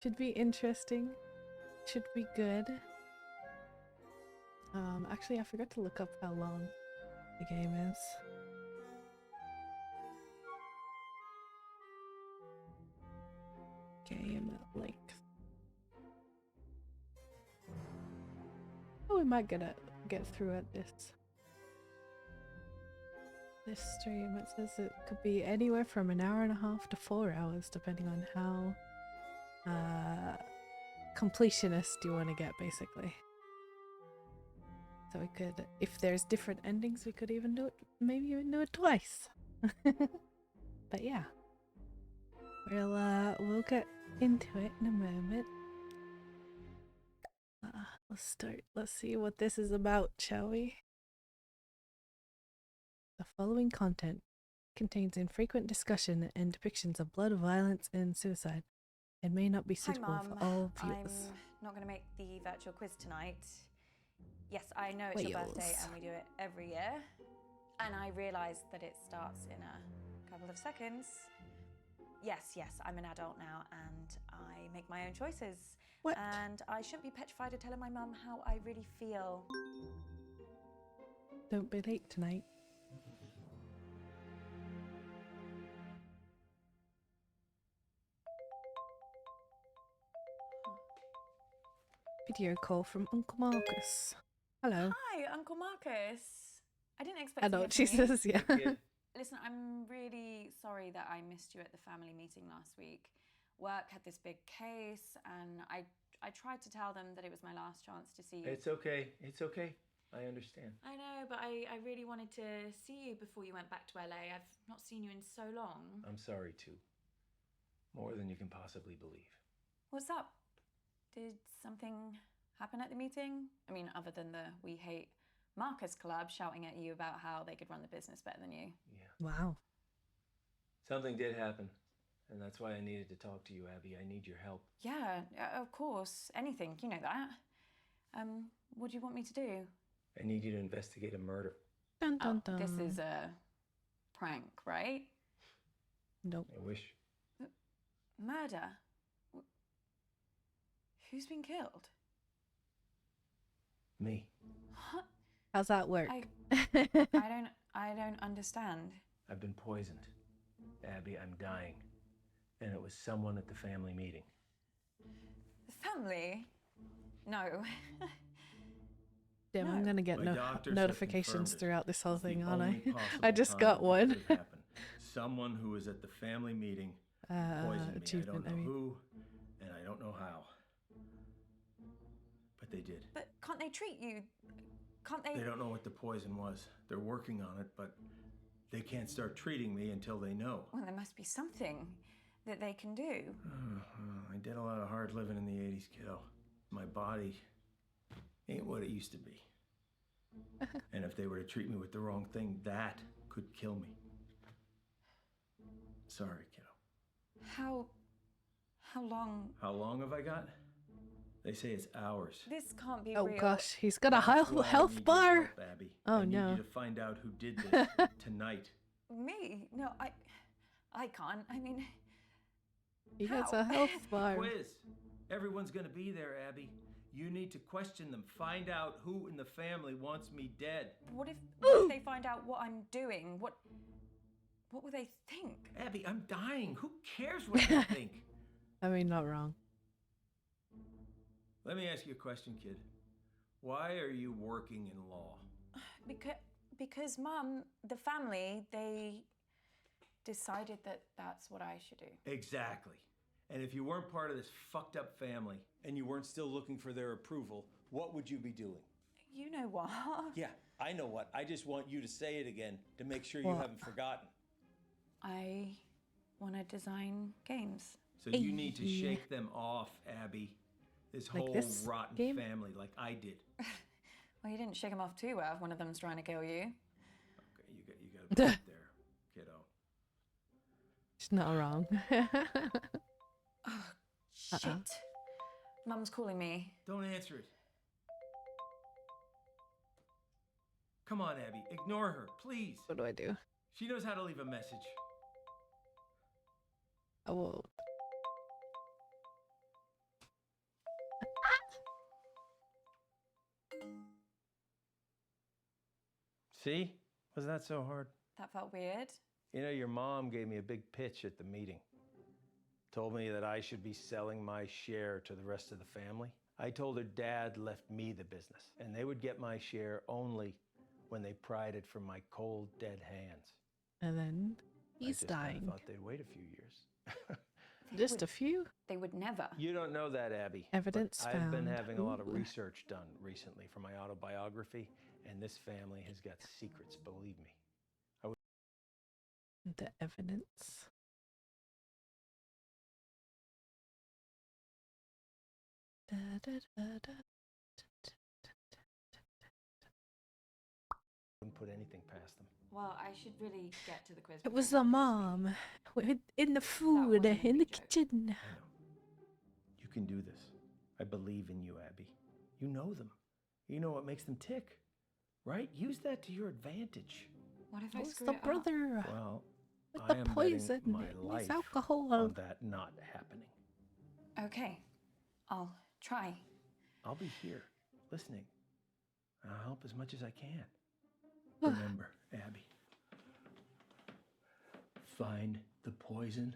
Should be interesting. Should be good. Actually, I forgot to look up how long the game is. Game length. Oh, we might get through it this stream. It says it could be anywhere from an hour and a half to 4 hours, depending on how completionist you want to get, basically. So we could, if there's different endings, we could even do it, maybe even do it twice. But yeah, we'll get into it in a moment. Let's start. Let's see what this is about, shall we? The following content contains infrequent discussion and depictions of blood, violence, and suicide. It may not be suitable Hi, Mum. for all viewers. I'm not going to make the virtual quiz tonight. Yes, I know it's your birthday and we do it every year. And I realise that it starts in a couple of seconds. Yes, I'm an adult now and I make my own choices. What? And I shouldn't be petrified of telling my mum how I really feel. Don't be late tonight. Video call from Uncle Marcus. Hello. Hi, Uncle Marcus. I didn't expect I know to what hear she from you. says, yeah. Listen, I'm really sorry that I missed you at the family meeting last week. Work had this big case and I tried to tell them that it was my last chance to see you. It's okay. It's okay. I understand. I know, but I really wanted to see you before you went back to LA. I've not seen you in so long. I'm sorry, too. More than you can possibly believe. What's up? Did something happen at the meeting? I mean, other than the We Hate Marcus Club shouting at you about how they could run the business better than you. Yeah. Wow. Something did happen. And that's why I needed to talk to you, Abby. I need your help. Yeah, of course. Anything, you know that. What do you want me to do? I need you to investigate a murder. Dun dun dun. This is a prank, right? Nope. I wish. Murder? Who's been killed? Me. What? How's that work? I don't understand. I've been poisoned. Abby, I'm dying. And it was someone at the family meeting. Family? No. Damn, No. I'm gonna get notifications throughout this whole It's the thing, aren't I? only possible I just time got it one. could have happened. Someone who was at the family meeting poisoned me. I achievement, don't know who, and I don't know how. But they did. But can't they treat you? Can't they? They don't know what the poison was. They're working on it, but they can't start treating me until they know. Well, there must be something that they can do. I did a lot of hard living in the 80s, kiddo. My body ain't what it used to be. And if they were to treat me with the wrong thing, that could kill me. Sorry, kiddo. How long? How long have I got? They say it's hours. This can't be Oh real. gosh, he's got a That's why I need health your bar. help, Abby. Oh, I need no. you to find out who did this tonight. Me? No, I can't. I mean, He has how? a health bar. Quiz. Everyone's gonna be there, Abby. You need to question them. Find out who in the family wants me dead. What if they find out what I'm doing? What will they think? Abby, I'm dying. Who cares what they think? I mean, not wrong. Let me ask you a question, kid. Why are you working in law? Because Mum, the family, they decided that that's what I should do. Exactly. And if you weren't part of this fucked up family and you weren't still looking for their approval, what would you be doing? You know what? Yeah, I know what. I just want you to say it again to make sure you What? haven't forgotten. I want to design games. So you need to shake them off, Abby. This Like whole this rotten game? family, like I did. Well, you didn't shake them off too well if one of them's trying to kill you. Okay, you got to put it there, kiddo. She's not wrong. Oh, shit. Mum's calling me. Don't answer it. Come on, Abby, ignore her, please. What do I do? She knows how to leave a message. I will. See? Was that so hard? That felt weird. You know, your mom gave me a big pitch at the meeting. Told me that I should be selling my share to the rest of the family. I told her Dad left me the business, and they would get my share only when they pried it from my cold, dead hands. And then he's dying. I thought they'd wait a few years. Just a few? They would never. You don't know that, Abby. Evidence found. I've been having a lot of research done recently for my autobiography, and this family has got secrets, believe me. The evidence. Da, da, da, da. Wouldn't put anything past them. Well, I should really get to the quiz. It was the mom in the food in the kitchen. I know. You can do this. I believe in you, Abby. You know them. You know what makes them tick, right? Use that to your advantage. What if I Who's screw the it up? brother? Well, With I the am poison. betting my It's life alcohol. on that not happening. Okay, I'll try. I'll be here, listening. I'll help as much as I can. Remember, Abby, find the poison,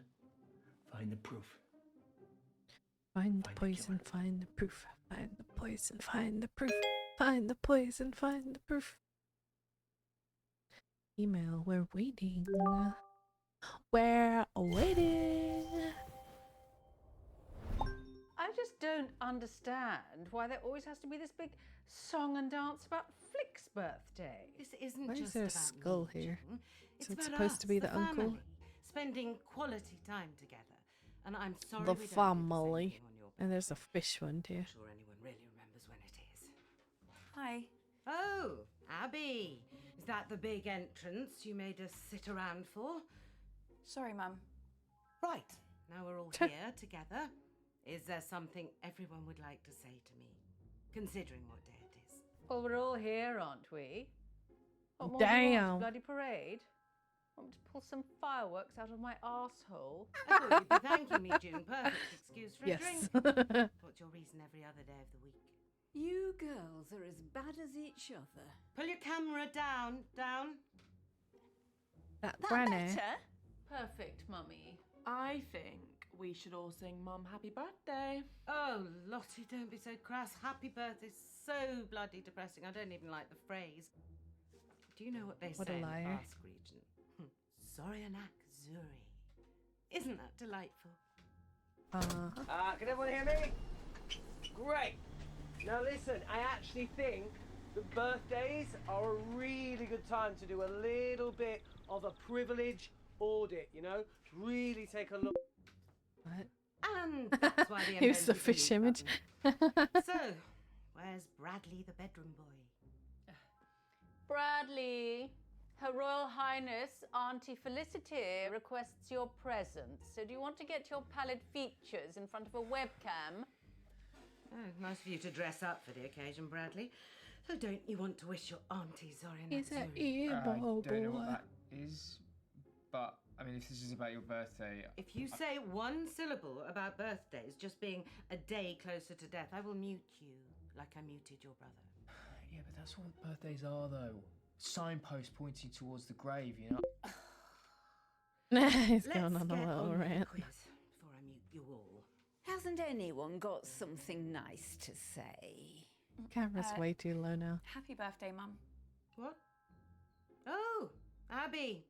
find the proof. Find the poison, find the proof. Find the poison, find the proof. Find the poison, find the proof. Email, we're waiting. We're waiting. I just don't understand why there always has to be this big song and dance about Flick's birthday. This isn't Why is just there a about skull me, here? June. So it's about supposed to us, be the uncle? family, spending quality time together. And I'm sorry The we don't do the same family. thing on your And there's a fish one too. I'm sure anyone really remembers when it is. Hi. Oh, Abby. Is that the big entrance you made us sit around for? Sorry, Mum. Right. Now we're all here together. Is there something everyone would like to say to me, considering what day it is? Well, we're all here, aren't we? What more do you want? Damn. A bloody parade? Want me to pull some fireworks out of my arsehole? I thought you'd be thanking me, June. Perfect excuse for a Yes. drink. What's your reason every other day of the week? You girls are as bad as each other. Pull your camera down. That granny. Perfect, Mummy. I think we should all sing Mum happy birthday. Oh, Lottie, don't be so crass. Happy birthday's so bloody depressing. I don't even like the phrase. Do you know what they What say a in liar. the Basque region? Soryanak Zuri. Isn't that delightful? Can everyone hear me? Great. Now listen, I actually think that birthdays are a really good time to do a little bit of a privilege audit, you know? Really take a look. What? And that's why the Here's the invented fish mute image. button. So, where's Bradley the bedroom boy? Bradley, Her Royal Highness Auntie Felicity requests your presence. So do you want to get your pallid features in front of a webcam? Oh, nice of you to dress up for the occasion, Bradley. So don't you want to wish your auntie Soryanak He's an Zuri? emo I don't know what boy. that is, but I mean, if this is about your birthday, If you say one syllable about birthdays just being a day closer to death, I will mute you like I muted your brother. yeah, but that's what birthdays are, though. Signposts pointing towards the grave, you know. He's Let's going on a get little on with the rant. quiz before I mute you all. Hasn't anyone got something nice to say? Camera's way too low now. Happy birthday, Mum. What? Oh, Abby.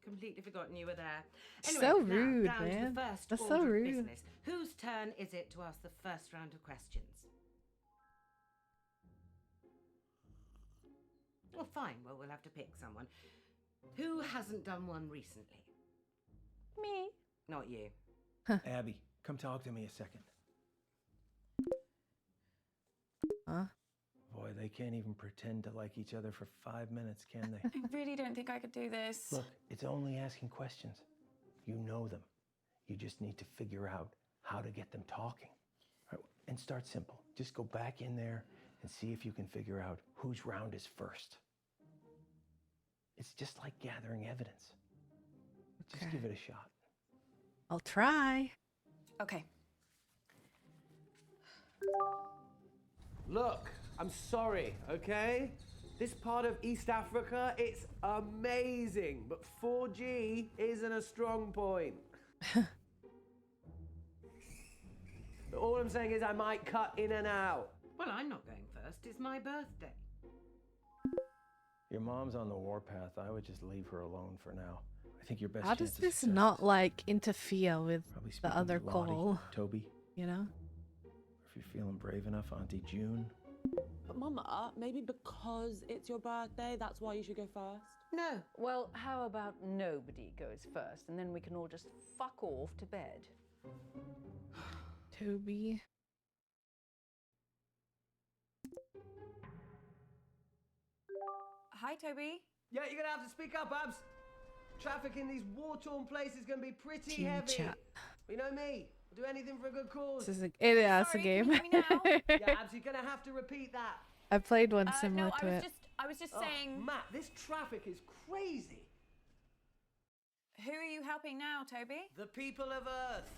Completely forgotten you were there. Anyway, So now, rude, down to man. the first That's so order of rude. business. Whose turn is it to ask the first round of questions? Well, fine. Well, we'll have to pick someone. Who hasn't done one recently? Me. Not you. Abby, come talk to me a second. Huh? Boy, they can't even pretend to like each other for 5 minutes, can they? I really don't think I could do this. Look, it's only asking questions. You know them. You just need to figure out how to get them talking. All right, and start simple. Just go back in there and see if you can figure out whose round is first. It's just like gathering evidence. Just Okay. give it a shot. I'll try. Okay. Look, I'm sorry, okay? This part of East Africa, it's amazing, but 4G isn't a strong point. All I'm saying is I might cut in and out. Well, I'm not going first. It's my birthday. Your mom's on the warpath. I would just leave her alone for now. I think your best How chance does of this success not like interfere with probably the speaking other to Lottie, call? Toby. You know? If you're feeling brave enough, Auntie June. But Mama, maybe because it's your birthday, that's why you should go first? No. Well, how about nobody goes first, and then we can all just fuck off to bed? Toby. Hi, Toby. Yeah, you're gonna have to speak up, Abs. Traffic in these war-torn places is gonna be pretty Team heavy. chat. You know me. I'll do anything for a good cause. This is it's a Sorry, game. can you hear me now? Yeah, Abs, you're gonna have to repeat that. I played one similar No, to it. I was just Oh, saying. Matt, this traffic is crazy. Who are you helping now, Toby? The people of Earth.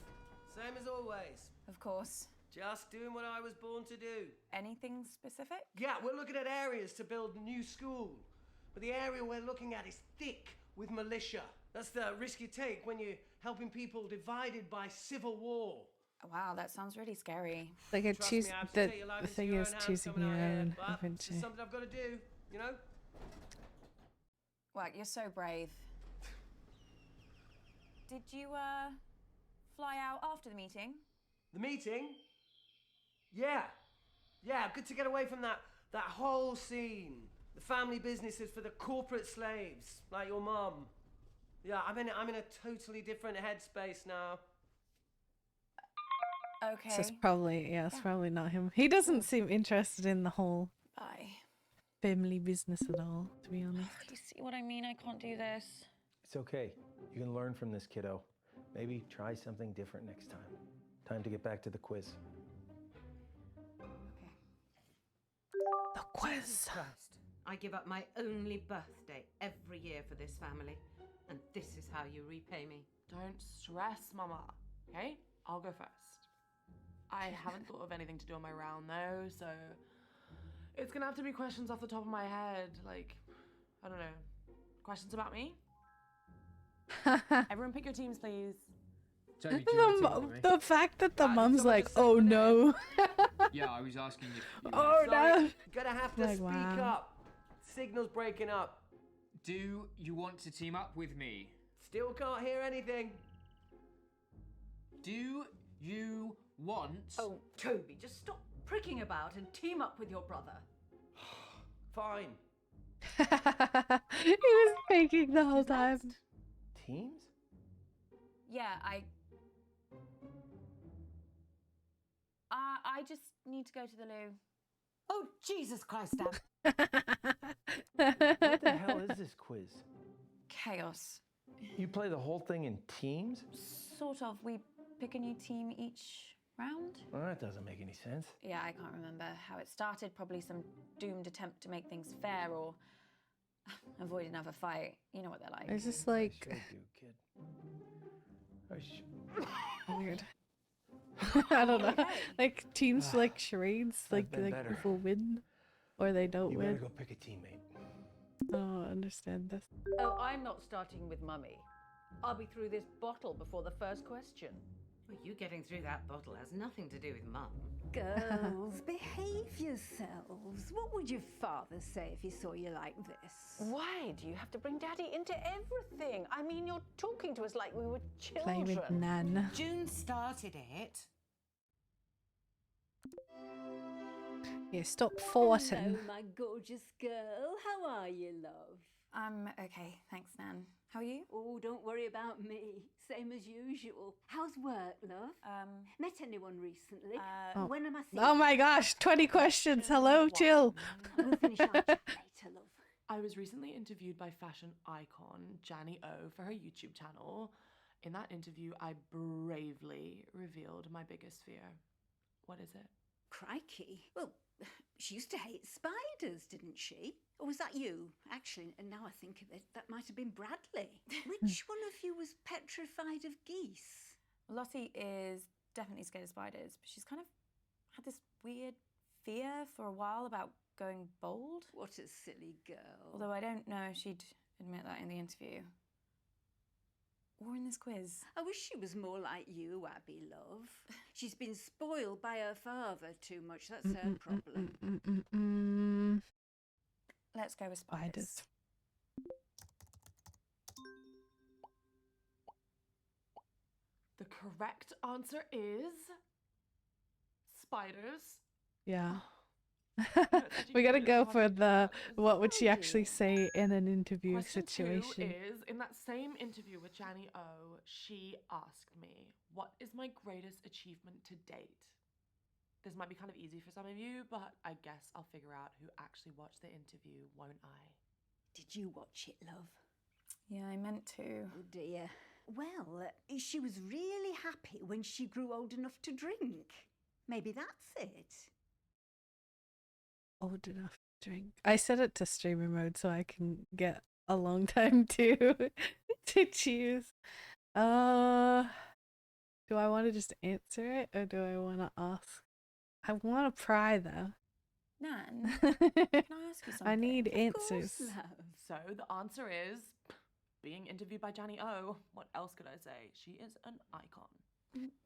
Same as always. Of course. Just doing what I was born to do. Anything specific? Yeah, we're looking at areas to build a new school. But the area we're looking at is thick with militia. That's the risk you take when you're helping people divided by civil war. Wow, that sounds really scary. Like I Trust choose me, Abs, the take your life into thing your is own hands choosing coming your out here, own but It's eventually. just something I've got to do, you know? Wow, you're so brave. Did you, fly out after the meeting? The meeting? Yeah. Yeah, good to get away from that whole scene. The family businesses for the corporate slaves, like your mum. Yeah, I'm in a totally different headspace now. Okay. So it's probably it's probably not him. He doesn't seem interested in the whole Bye. family business at all, to be honest. You see what I mean? I can't do this. It's okay. You can learn from this, kiddo. Maybe try something different next time. Time to get back to the quiz. Okay. The quiz. Jesus Christ. I give up my only birthday every year for this family. And this is how you repay me. Don't stress, Mama. Okay? I'll go first. I haven't thought of anything to do on my round though, so it's gonna have to be questions off the top of my head. Like, I don't know. Questions about me? Everyone pick your teams, please. Toby, do you want to team up with me? The fact that the Did mum's someone like, just say oh my name?" no. Yeah, I was asking if you Oh Sorry, no. gonna have to Like, speak wow. up. Signal's breaking up. Do you want to team up with me? Still can't hear anything. Do you want... Oh, Toby, just stop pricking about and team up with your brother. Fine. He was faking the whole time. Teams? Yeah, I just need to go to the loo. Oh, Jesus Christ, Dad. What the hell is this quiz? Chaos. You play the whole thing in teams? Sort of. We pick a new team each round. Well, that doesn't make any sense. Yeah, I can't remember how it started. Probably some doomed attempt to make things fair or avoid another fight. You know what they're like. It's just like Sure do, kid. weird. I don't know. Okay. Like teams like charades, like been better. people win or they don't You better win. go pick a teammate. I don't understand this. Oh, I'm not starting with Mummy. I'll be through this bottle before the first question. Well, you getting through that bottle has nothing to do with Mum. Girls, behave yourselves. What would your father say if he saw you like this? Why do you have to bring Daddy into everything? I mean, you're talking to us like we were Play children. with Nan. June started it. Yeah, stop forcing. Hello, my gorgeous girl. How are you, love? I'm okay, thanks, Nan. How are you? Oh, don't worry about me. Same as usual. How's work, love? Met anyone recently? When am I seeing Oh my gosh, 20 questions. Hello, chill. We'll finish our chat later, love. I was recently interviewed by fashion icon Janny O for her YouTube channel. In that interview, I bravely revealed my biggest fear. What is it? Crikey. Well, she used to hate spiders, didn't she? Or was that you? Actually, and now I think of it, that might have been Bradley. Which one of you was petrified of geese? Lottie is definitely scared of spiders, but she's kind of had this weird fear for a while about going bold. What a silly girl. Although I don't know if she'd admit that in the interview. Or in this quiz. I wish she was more like you, Abby, love. She's been spoiled by her father too much. That's her problem. Let's go with spiders. The correct answer is spiders. Yeah. We gotta go for the what would she actually say in an interview Question situation. 2 is, in that same interview with Janny O, she asked me, what is my greatest achievement to date? This might be kind of easy for some of you, but I guess I'll figure out who actually watched the interview, won't I? Did you watch it, love? Yeah, I meant to. Oh dear. Well, she was really happy when she grew old enough to drink. Maybe that's it. Old enough to drink. I set it to streamer mode so I can get a long time to choose. Do I want to just answer it or do I want to ask? I want to pry though. Nan, can I ask you something? I need Of answers. course, love. So the answer is being interviewed by Janny O. What else could I say? She is an icon.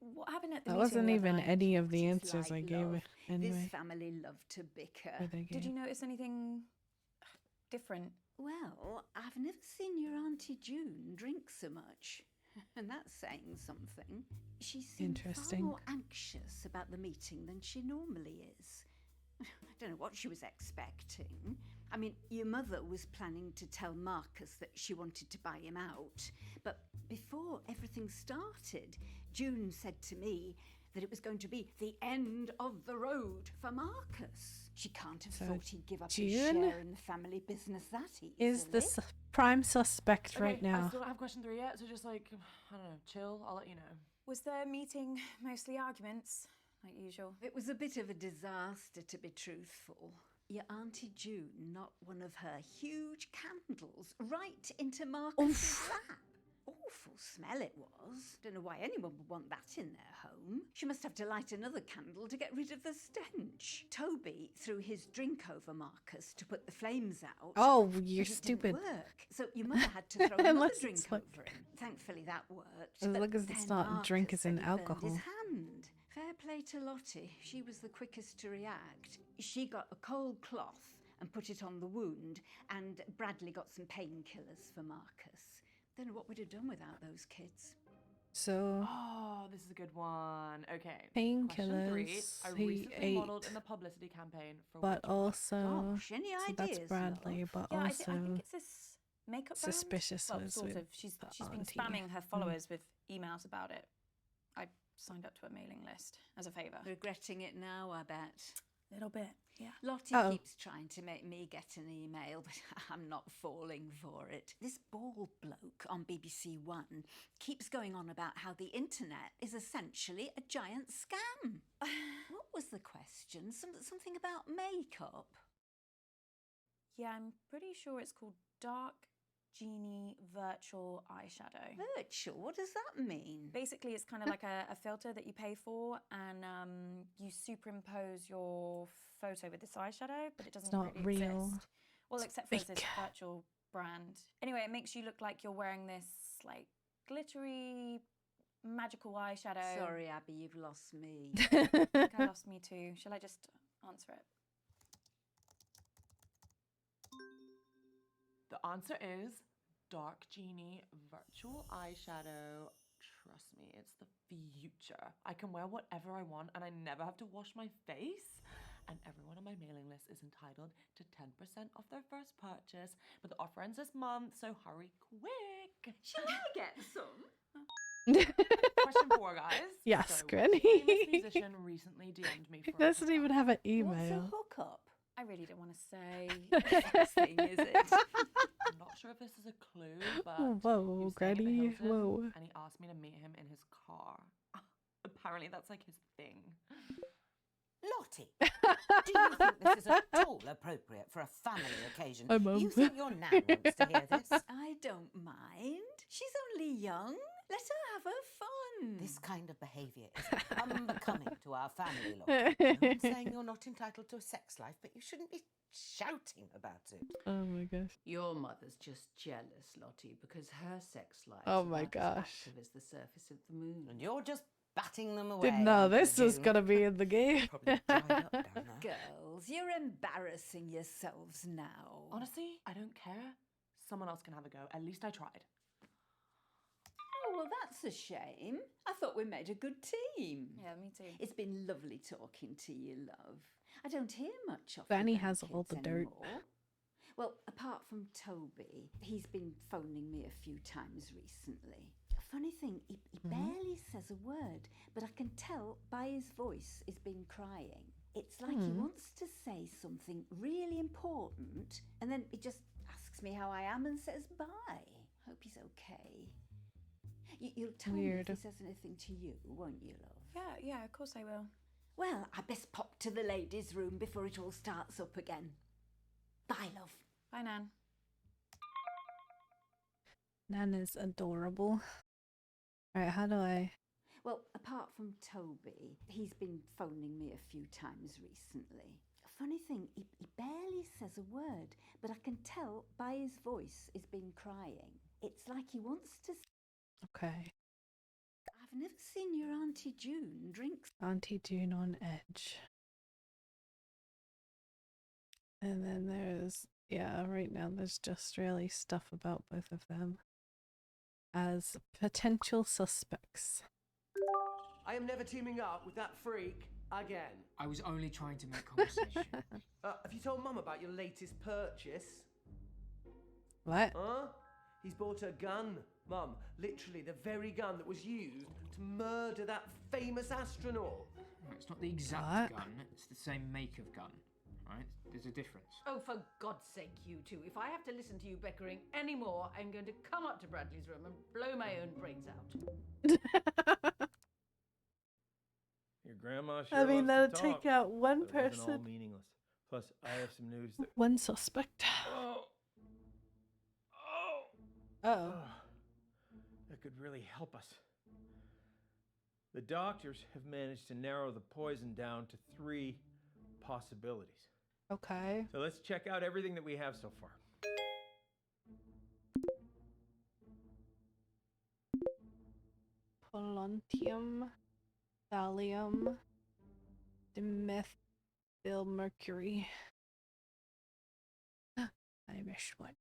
What happened at the That meeting wasn't the other even night? any of the She's answers I like gave love. it anyway. This family loved to bicker. or they Did gave. you notice anything different? Well, I've never seen your Auntie June drink so much. And that's saying something. She seemed far Interesting. more anxious about the meeting than she normally is. I don't know what she was expecting. I mean, your mother was planning to tell Marcus that she wanted to buy him out. But before everything started, June said to me that it was going to be the end of the road for Marcus. She can't have So thought he'd give up his June share in the family business that easily. Is the prime suspect right Okay, I now. still don't have question 3 yet, so just like, I don't know, chill, I'll let you know. Was the meeting mostly arguments, like usual? It was a bit of a disaster, to be truthful. Your Auntie June knocked one of her huge candles right into Marcus's lap. Awful smell it was. Don't know why anyone would want that in their home. She must have to light another candle to get rid of the stench. Toby threw his drink over Marcus to put the flames out. Oh, but you're it stupid. didn't work. So your mother had to throw another Unless drink it's like- over him. Thankfully that worked. As but long as it's then not drink Marcus as in said he burned alcohol. his hand. Fair play to Lottie. She was the quickest to react. She got a cold cloth and put it on the wound, and Bradley got some painkillers for Marcus. Don't know what we'd have done without those kids. So Oh, this is a good one. Okay. Question 3. painkillers. I He recently ate, modeled in the publicity campaign for but which one? also Gosh, any so ideas, that's Bradley, love? but Yeah, I also think it's this makeup brand. suspicious Well, was sort with of. She's the been auntie. spamming her followers with emails about it. I signed up to a mailing list as a favour. Regretting it now, I bet. A little bit, yeah. Lottie Uh-oh. keeps trying to make me get an email, but I'm not falling for it. This bald bloke on BBC One keeps going on about how the internet is essentially a giant scam. What was the question? Something about makeup? Yeah, I'm pretty sure it's called Dark Genie Virtual Eyeshadow. Virtual? What does that mean? Basically, it's kind of like a filter that you pay for, and you superimpose your photo with this eyeshadow, but it doesn't not really real. exist. Well, except for this fake. virtual brand. Anyway, it makes you look like you're wearing this like glittery, magical eyeshadow. Sorry, Abby, you've lost me. I think I lost me too. Shall I just answer it? The answer is Dark Genie Virtual Eyeshadow. Trust me, it's the future. I can wear whatever I want and I never have to wash my face. And everyone on my mailing list is entitled to 10% off their first purchase. But the offer ends this month, so hurry quick. Should I get some? Question 4, guys. Yes, so, Granny. which famous musician recently DM'd me He for a doesn't even have an email. What's a hookup? I really don't want to say. Next thing, is it? I'm not sure if this is a clue, but he Whoa, was staying at the Granny. Hilton, Whoa. and he asked me to meet him in his car. Apparently, that's like his thing. Lottie, do you think this is at all appropriate for a family occasion? Hi, Mum. You think your nan wants to hear this? I don't mind. She's only young. Let her have her fun. This kind of behaviour is unbecoming to our family, Lottie. No one's saying you're not entitled to a sex life, but you shouldn't be shouting about it. Oh my gosh. Your mother's just jealous, Lottie, because her sex life Oh is my about gosh. as active as the surface of the moon. And you're just batting them away. Didn't know aren't you, this was June? gonna be in the game. Probably dried up down there. Girls, you're embarrassing yourselves now. Honestly, I don't care. Someone else can have a go. At least I tried. Oh, well, that's a shame. I thought we made a good team. Yeah, me too. It's been lovely talking to you, love. I don't hear much of Fanny the has all the grandkids dirt. anymore. Well, apart from Toby, he's been phoning me a few times recently. Funny thing, he barely says a word, but I can tell by his voice he's been crying. It's like he wants to say something really important, and then he just asks me how I am and says bye. Hope he's okay. You'll tell me if he says anything to you, won't you, love? Yeah, of course I will. Well, I best pop to the ladies' room before it all starts up again. Bye, love. Bye, Nan. Nan is adorable. Alright, how do I... Well, apart from Toby, he's been phoning me a few times recently. Funny thing, he barely says a word, but I can tell by his voice he's been crying. It's like he wants to... Okay. I've never seen your Auntie June drink... Auntie June on edge. And then there's... Yeah, right now there's just really stuff about both of them as potential suspects. I am never teaming up with that freak again. I was only trying to make conversation. Have you told Mum about your latest purchase? What? Huh? He's bought a gun, Mum. Literally the very gun that was used to murder that famous astronaut. No, it's not the exact gun, it's the same make of gun, right? There's a difference. Oh, for God's sake, you two. If I have to listen to you bickering anymore, I'm going to come up to Bradley's room and blow my own brains out. Your grandma sure I mean, loves that'll to take talk, out one but it wasn't all person. meaningless. Plus, I have some news that... One suspect. Oh! Oh. That could really help us. The doctors have managed to narrow the poison down to 3 possibilities. Okay. So let's check out everything that we have so far. Polonium, thallium, dimethylmercury. I missed one.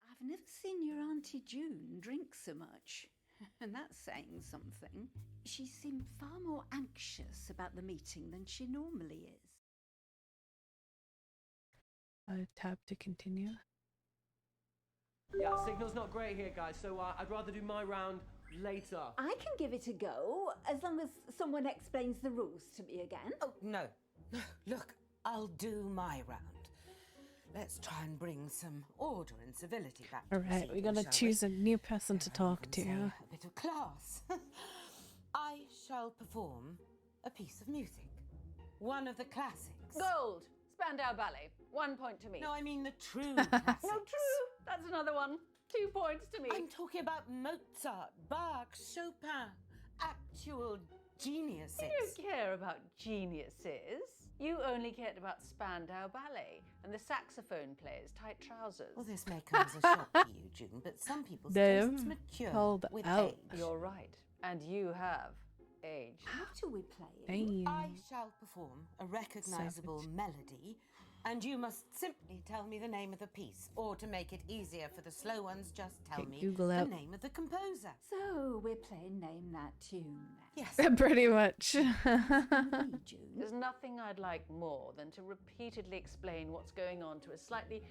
I've never seen your Auntie June drink so much. And that's saying something. She seemed far more anxious about the meeting than she normally is. Tab to continue. Yeah, signal's not great here, guys, so I'd rather do my round later. I can give it a go, as long as someone explains the rules to me again. Oh, no. No, look, I'll do my round. Let's try and bring some order and civility back to Alright, we're proceedings, gonna shall choose a new person to talk Say to. a bit of class. I shall perform a piece of music. One of the classics. Gold! Spandau Ballet. 1 point to me. No, I mean the true classics. No, true. That's another one. 2 points to me. I'm talking about Mozart, Bach, Chopin. Actual geniuses. You don't care about geniuses. You only cared about Spandau Ballet and the saxophone player's tight trousers. Well, this may come as a shock to you, June, but some people's tastes mature called with out. age. You're right. And you have aged. How do we play it? Damn. I shall perform a recognizable melody, and you must simply tell me the name of the piece, or to make it easier for the slow ones, just tell Okay, me Google the out. name of the composer. So we're playing Name That Tune then. Yes. Pretty much. June. There's nothing I'd like more than to repeatedly explain what's going on to a slightly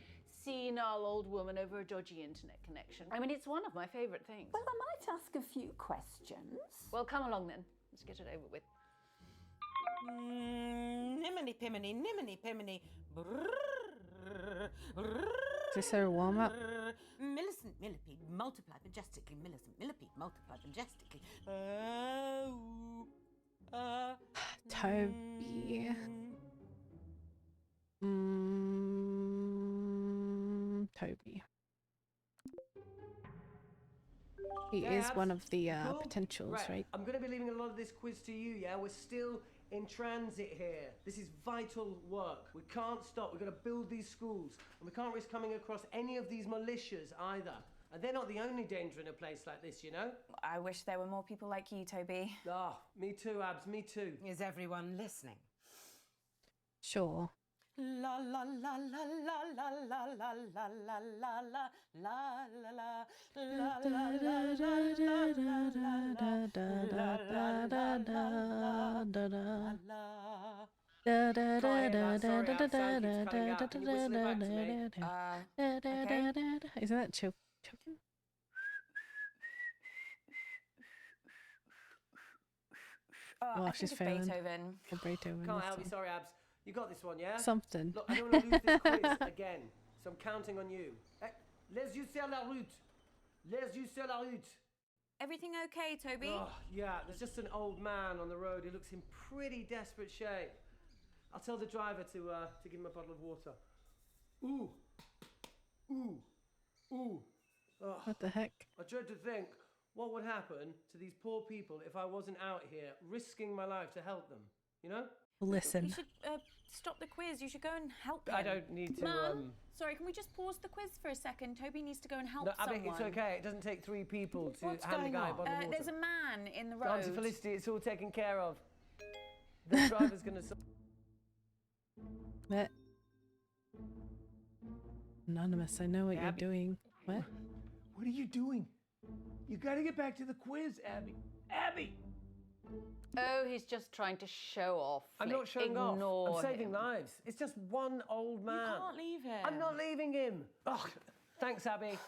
senile old woman over a dodgy internet connection. I mean, it's one of my favourite things. Well, I might ask a few questions. Well, come along then. Let's get it over with. Niminy piminy, niminy piminy. Is this her warm up? Millicent millipede, multiply majestically. Millicent millipede, multiply majestically. Toby. Toby. is Abs? one of the Cool? potentials, right? I'm going to be leaving a lot of this quiz to you, yeah? We're still in transit here. This is vital work. We can't stop. We've got to build these schools. And we can't risk coming across any of these militias either. And they're not the only danger in a place like this, you know? I wish there were more people like you, Toby. Ah, me too, Abs, me too. Is everyone listening? Sure. La la la la la la la la la la la la la la Isn't that choking? Oh, I think she's it's failing. Beethoven. Or Beethoven. Can't this help you, time. sorry, Abs. You got this one, yeah? Something. Look, I don't want to lose this quiz again, so I'm counting on you. Les yeux sur la route. Les yeux sur la route. Everything okay, Toby? Oh, yeah, there's just an old man on the road who looks in pretty desperate shape. I'll tell the driver to give him a bottle of water. Ooh. Ooh. Ooh. Oh, What the heck? I dread to think what would happen to these poor people if I wasn't out here risking my life to help them, you know? Listen. You should stop the quiz. You should go and help him. I don't need to, Mum, sorry, can we just pause the quiz for a second? Toby needs to go and help No, someone. Abby, it's okay. It doesn't take 3 people to What's hand a going guy a on? bottle of water. There's a man in the road. Auntie Felicity, it's all taken care of. The driver's gonna... What? Anonymous, I know what you're Abby. doing. What? What are you doing? You gotta get back to the quiz, Abby. Abby! Oh, he's just trying to show off. I'm Flick. not showing Ignore off. I'm saving him. lives. It's just one old man. You can't leave him. I'm not leaving him. Oh, thanks, Abby.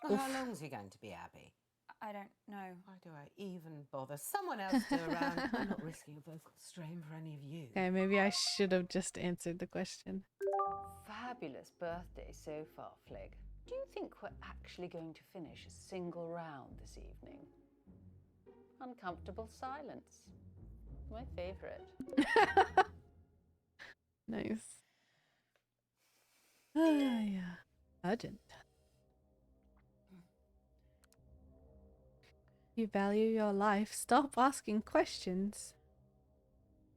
Well, how long's he going to be, Abby? I don't know. Why do I even bother? Someone else do around. I'm not risking a vocal strain for any of you. Okay, maybe I should have just answered the question. Fabulous birthday so far, Flig. Do you think we're actually going to finish a single round this evening? Uncomfortable silence. My favourite. Nice. Ah, yeah. Urgent. You value your life. Stop asking questions.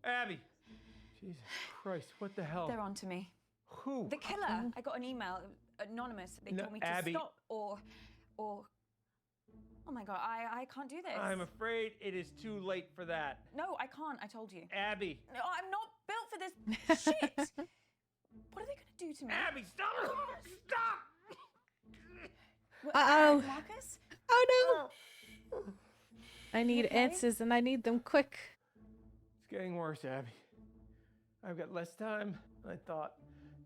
Abby! Jesus Christ, what the hell? They're on to me. Who? The killer. I got an email, anonymous. They No, told me to Abby. stop or. Oh my god, I can't do this. I'm afraid it is too late for that. No, I can't. I told you. Abby! No, I'm not built for this shit. What are they gonna do to me? Abby, stop! Stop! Uh-oh. Marcus? Oh no! I need okay? answers and I need them quick. It's getting worse, Abby. I've got less time than I thought.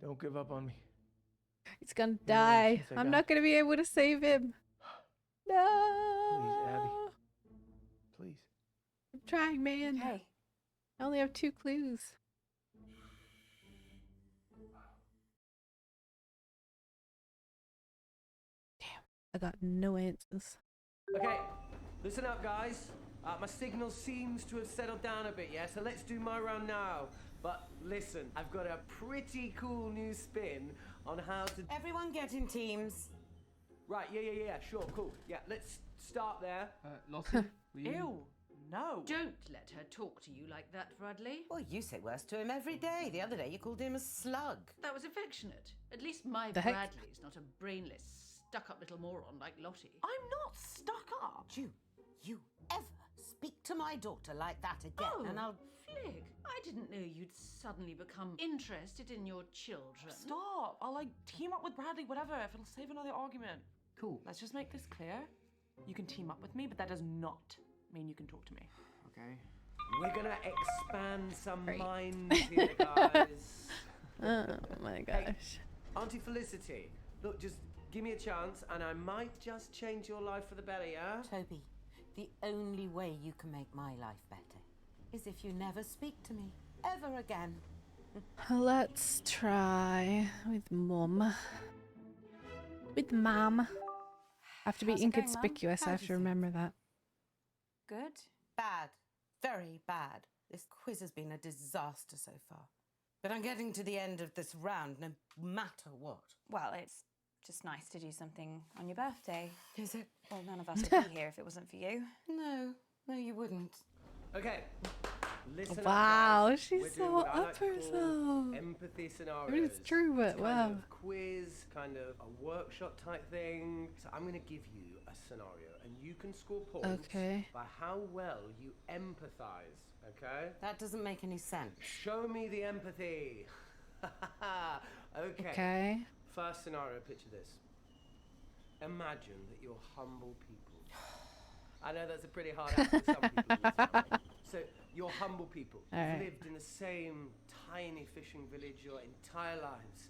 Don't give up on me. He's gonna Yeah, die. since I I'm got- not gonna be able to save him. No. Please, Abby. Please. I'm trying, man. Okay. I only have 2 clues. Damn, I got no answers. Okay, listen up, guys. My signal seems to have settled down a bit, yeah? So let's do my round now. But listen, I've got a pretty cool new spin on how to... Everyone get in teams. Right, yeah, sure, cool. Yeah, let's start there. Lottie, will you? Ew. No. Don't let her talk to you like that, Bradley. Well, you say worse to him every day. The other day you called him a slug. That was affectionate. At least my The heck? Bradley's not a brainless, stuck-up little moron like Lottie. I'm not stuck up. You ever speak to my daughter like that again, Oh, and I'll... Flig, I didn't know you'd suddenly become interested in your children. Stop. I'll like team up with Bradley, whatever, if it'll save another argument. Cool. Let's just make this clear. You can team up with me, but that does not mean you can talk to me. Okay. We're gonna expand some Great. minds here, guys. Oh my gosh. Auntie Felicity, look, just give me a chance and I might just change your life for the better, yeah? Toby, the only way you can make my life better is if you never speak to me ever again. Let's try with Mum. With Mom. I have to be How's it going, Mum? inconspicuous. I How have do you to think? remember that. Good. Bad. Very bad. This quiz has been a disaster so far. But I'm getting to the end of this round no matter what. Well, it's just nice to do something on your birthday. Is it? Well, none of us would be here if it wasn't for you. No, you wouldn't. Okay. Listen Wow, up, guys. she's We're so doing what I up like to call herself. empathy scenarios. I mean, it's true, but It's wow. kind of quiz, kind of a workshop type thing. So I'm going to give you a scenario, and you can score points by how well you empathize. Okay? That doesn't make any sense. Show me the empathy. Okay. First scenario, picture this. Imagine that you're humble people. I know that's a pretty hard ask for some people. So you're humble people. You've lived in the same tiny fishing village your entire lives,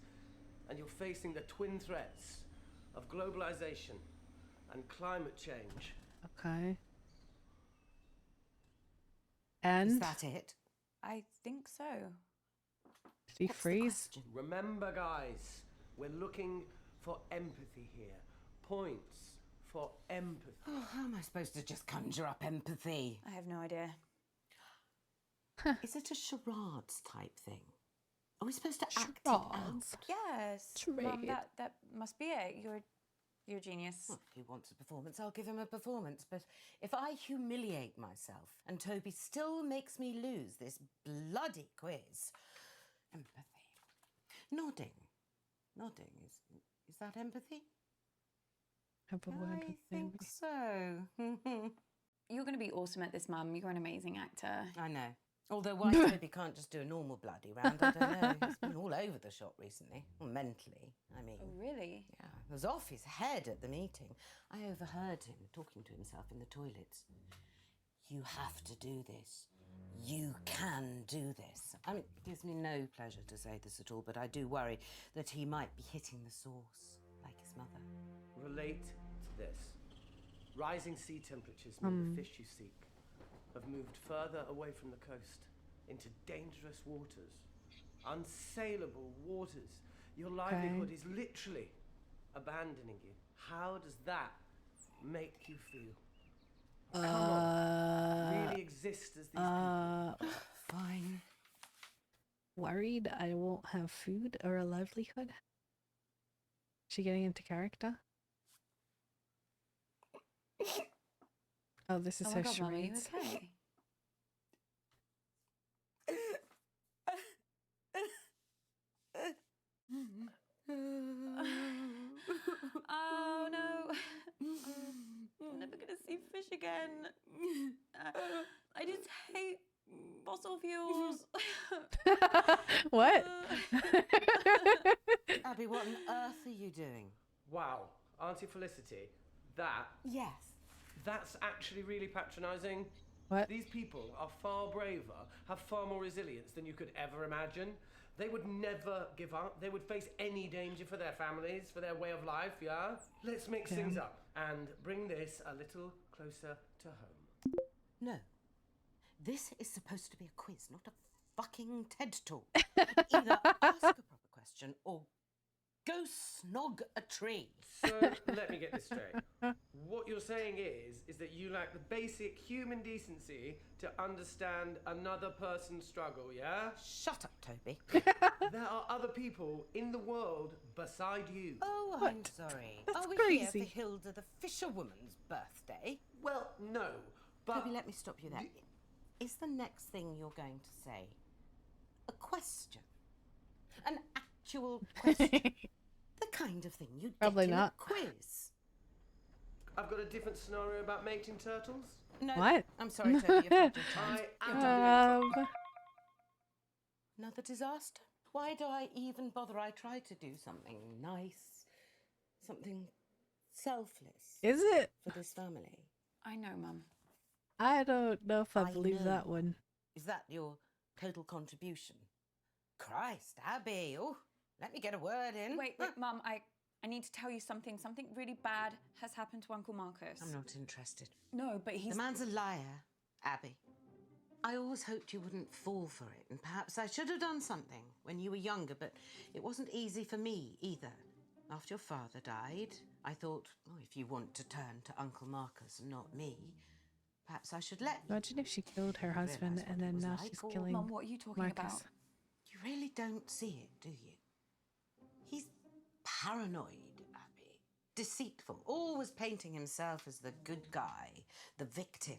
and you're facing the twin threats of globalization and climate change. Okay. And is that it? I think so. Did he freeze? Remember, guys, we're looking for empathy here. Points for empathy. Oh, how am I supposed to just conjure up empathy? I have no idea. Is it a charades type thing? Are we supposed to act it out? Yes. Mum, that must be it. You're a genius. Well, if he wants a performance, I'll give him a performance. But if I humiliate myself and Toby still makes me lose this bloody quiz, empathy. Nodding. Is that empathy? Have a word I with think him. so. You're going to be awesome at this, Mum. You're an amazing actor. I know. Although why Toby can't just do a normal bloody round, I don't know. He's been all over the shop recently. Well, mentally, I mean. Oh, really? Yeah, he was off his head at the meeting. I overheard him talking to himself in the toilets. You have to do this. You can do this. I mean, it gives me no pleasure to say this at all, but I do worry that he might be hitting the source, like his mother. Relate to this. Rising sea temperatures mean the fish you seek have moved further away from the coast into dangerous waters, unsailable waters. Your livelihood is literally abandoning you. How does that make you feel? Come on, really exist as these people. Fine. Worried I won't have food or a livelihood? She getting into character? Oh, this is how she reads. Okay. Oh no! I'm never gonna see fish again. I just hate fossil fuels. What? Abby, what on earth are you doing? Wow, Auntie Felicity, Yes. that's actually really patronising. What? These people are far braver, have far more resilience than you could ever imagine. They would never give up. They would face any danger for their families, for their way of life, yeah? Let's mix things up and bring this a little closer to home. No. This is supposed to be a quiz, not a fucking TED talk. Either ask a proper question or go snog a tree. So let me get this straight. What you're saying is that you lack the basic human decency to understand another person's struggle, yeah? Shut up, Toby. There are other people in the world beside you. Oh, I'm sorry. That's are we crazy. here for Hilda the fisherwoman's birthday? Well, no, but... Toby, let me stop you there. Is the next thing you're going to say a question? An actual question? The kind of thing you'd Probably get in not. a quiz. I've got a different scenario about mating turtles. No, What? I'm sorry, Toby, you've had your chance. Another disaster? Why do I even bother? I try to do something nice, something selfless. Is it? For this family. I know, Mum. I don't know if I believe know. that one. Is that your total contribution? Christ, Abby. Oh, let me get a word in. Wait, Mum, I need to tell you something. Something really bad has happened to Uncle Marcus. I'm not interested. No, but he's... The man's a liar, Abby. I always hoped you wouldn't fall for it, and perhaps I should have done something when you were younger, but it wasn't easy for me either. After your father died, I thought, oh, if you want to turn to Uncle Marcus and not me, perhaps I should let you. Imagine if she killed her husband and then now she's killing Mum, what are you talking Marcus. about? You really don't see it, do you? He's paranoid, Abby. deceitful, always painting himself as the good guy, the victim.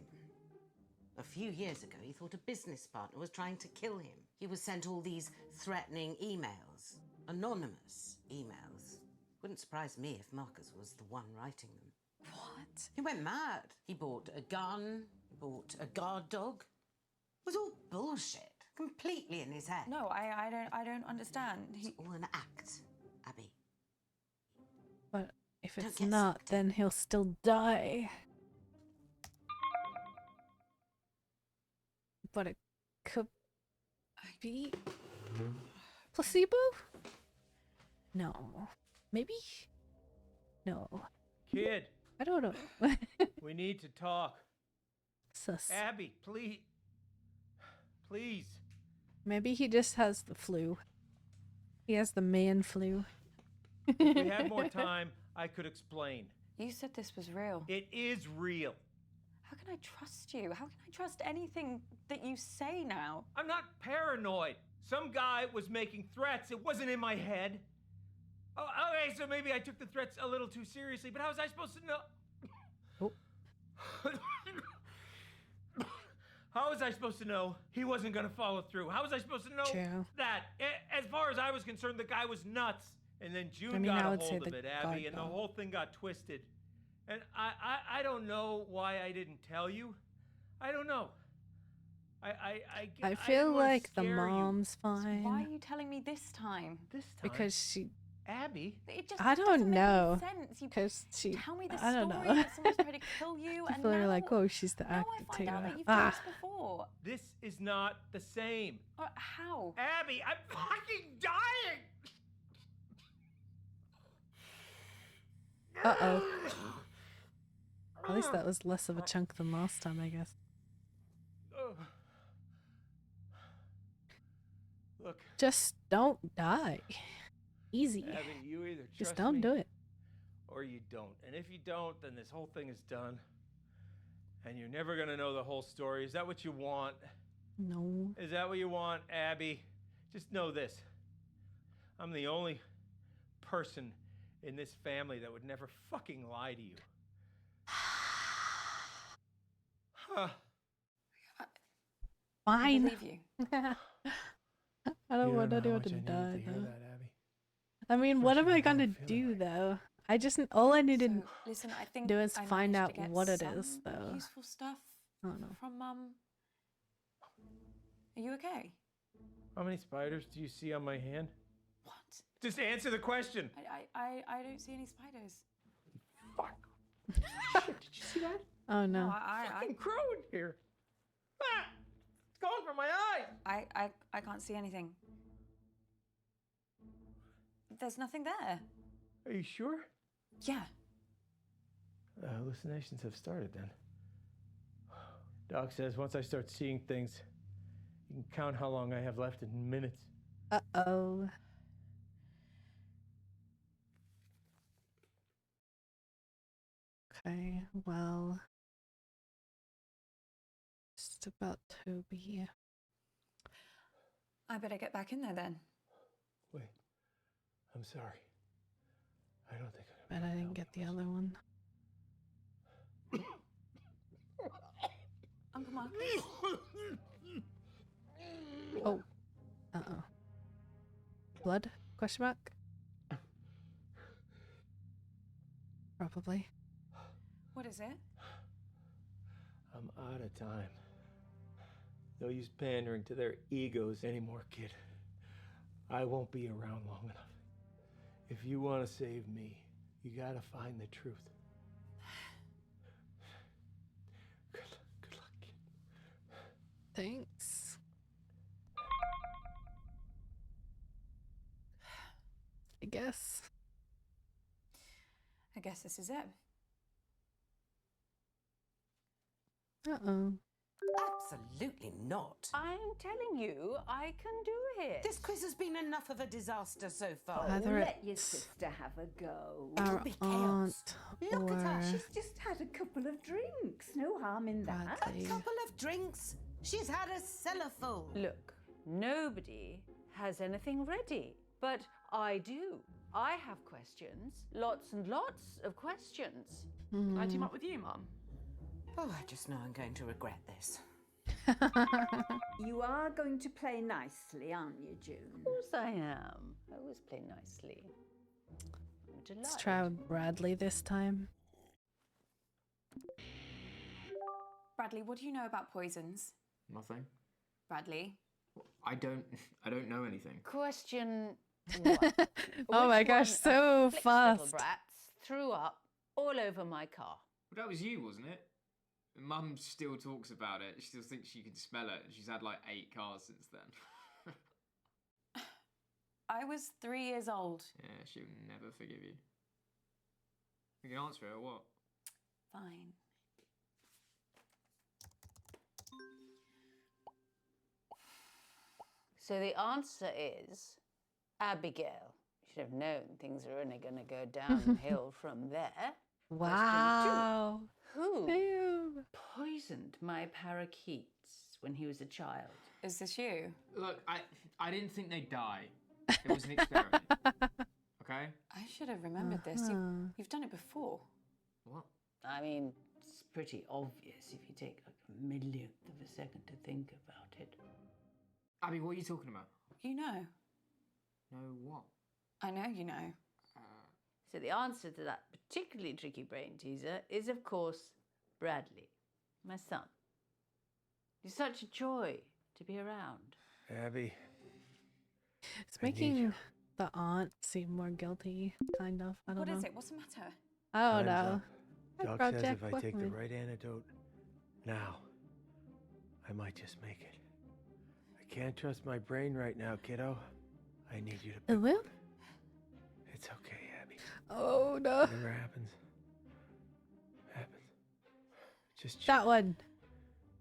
A few years ago, he thought a business partner was trying to kill him. He was sent all these threatening emails, anonymous emails. Wouldn't surprise me if Marcus was the one writing them. What? He went mad. He bought a gun, he bought a guard dog. It was all bullshit, completely in his head. No, I don't understand. It's all an act, Abby. But if Don't it's get not, sucked then he'll still die. But it could be placebo? No. Maybe? No. Kid, I don't know. we need to talk. Sus. Abby, please. Please. Maybe he just has the flu. He has the man flu. If we had more time, I could explain. You said this was real. It is real. How can I trust you? How can I trust anything that you say now? I'm not paranoid. Some guy was making threats. It wasn't in my head. Oh, okay, so maybe I took the threats a little too seriously, but how was I supposed to know? Oh. How was I supposed to know he wasn't going to follow through? How was I supposed to know True. that? As far as I was concerned, the guy was nuts. And then June I got a would say hold of the it, Abby, guard and the dog. whole thing got twisted. And I don't know why I didn't tell you. I don't know. I I didn't feel wanna like the scare you. mom's fine. Why are you telling me this time? This time. Because she... Abby. It just I doesn't don't make any know. sense. You Because she... tell me the I don't story know. that someone's trying to kill you, and People now, are like, oh, she's the now I actor find too. out that you've done Ah. this before. This is not the same. How? Abby, I'm fucking dying. Uh-oh. At least that was less of a chunk than last time, I guess. Look. Just don't die. Easy. Abby, you either trust Just don't me do it. or you don't. And if you don't, then this whole thing is done. And you're never gonna know the whole story. Is that what you want? No. Is that what you want, Abby? Just know this. I'm the only person in this family that would never fucking lie to you. Huh. Fine. I believe you. I don't want anyone to die, though. I mean, what am I gonna do, though? I just... All I need to So, listen, I think do is I find managed out to get what it some is, though. useful stuff I don't know. from Are you okay? How many spiders do you see on my hand? What? Just answer the question. I don't see any spiders. Fuck. Shit, did you see that? Oh, no. No, Fucking crow in here. Ah! It's going from my eye. I can't see anything. There's nothing there. Are you sure? Yeah. Hallucinations have started then. Doc says once I start seeing things, you can count how long I have left in minutes. Uh-oh. Okay, well... Just about Toby. I better get back in there then. Wait. I'm sorry. I don't think Bet I didn't get the other one. Uncle Mark. Oh. Uh-oh. Blood? Question mark? Probably. What is it? I'm out of time. No use pandering to their egos anymore, kid. I won't be around long enough. If you want to save me, you gotta find the truth. Good luck, kid. Thanks. I guess. I guess this is it. Uh-oh. Absolutely not. I'm telling you, I can do it. This quiz has been enough of a disaster so far. Either Let your it's sister have a go. our be chaos. aunt Look at her. or She's just had a couple of drinks. No harm in that. Bradley. A couple of drinks. She's had a cellar full. Look, nobody has anything ready, but I do. I have questions. Lots and lots of questions. Can I team up with you, Mum? Oh, I just know I'm going to regret this. You are going to play nicely, aren't you, June? Of course I am. I always play nicely. I'm delighted. Let's try with Bradley this time. Bradley, what do you know about poisons? Nothing. Bradley? I don't know anything. Question one. Oh my Which gosh, one so of Flick's fast. little brats threw up all over my car? Well, that was you, wasn't it? Mum still talks about it. She still thinks she can smell it. She's had like 8 cars since then. I was 3 years old. Yeah, she'll never forgive you. You can answer it or what? Fine. So the answer is Abigail. You should have known things are only going to go downhill from there. Wow. Who Damn. poisoned my parakeets when he was a child? Is this you? Look, I didn't think they'd die. It was an experiment. Okay? I should have remembered this. You've done it before. What? I mean, it's pretty obvious if you take like a millionth of a second to think about it. Abby, what are you talking about? You know. No, what? I know you know. So the answer to that particularly tricky brain teaser is, of course, Bradley, my son. He's such a joy to be around. Abby. It's making the aunt seem more guilty, kind of. I don't know. What is it? What's the matter? I don't know. Doc says if I take the right antidote now, I might just make it. I can't trust my brain right now, kiddo. I need you to pick one. It's okay, Abby. Oh no. Whatever happens, happens. Just that one.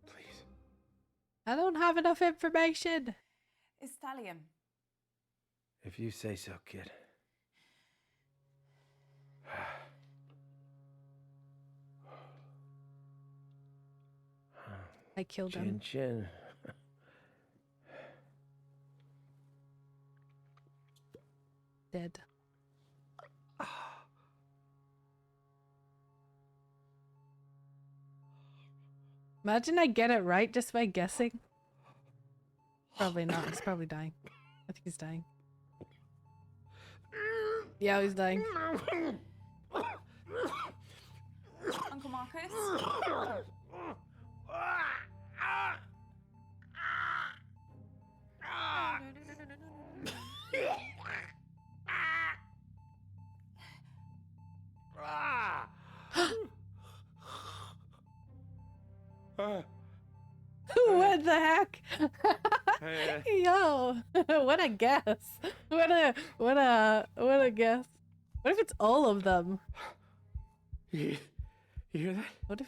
Please. I don't have enough information. It's thallium. If you say so, kid. I killed him. Chin. Dead. Imagine I get it right just by guessing. Probably not. He's probably dying. I think he's dying. Yeah, he's dying. Uncle Marcus? What the heck? Yo, what a guess. What a guess. What if it's all of them? You hear that? What if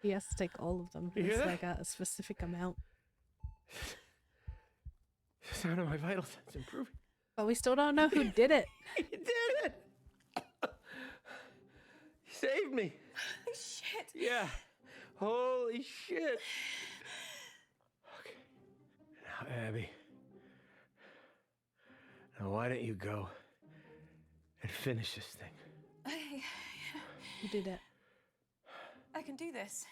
he has to take all of them? You hear It's that? like a specific amount. The sound of my vital signs improving. But we still don't know who did it. He did it! He saved me. Shit. Yeah. Holy shit. Okay. Now, Abby. Now, why don't you go and finish this thing? Who did it? I can do this.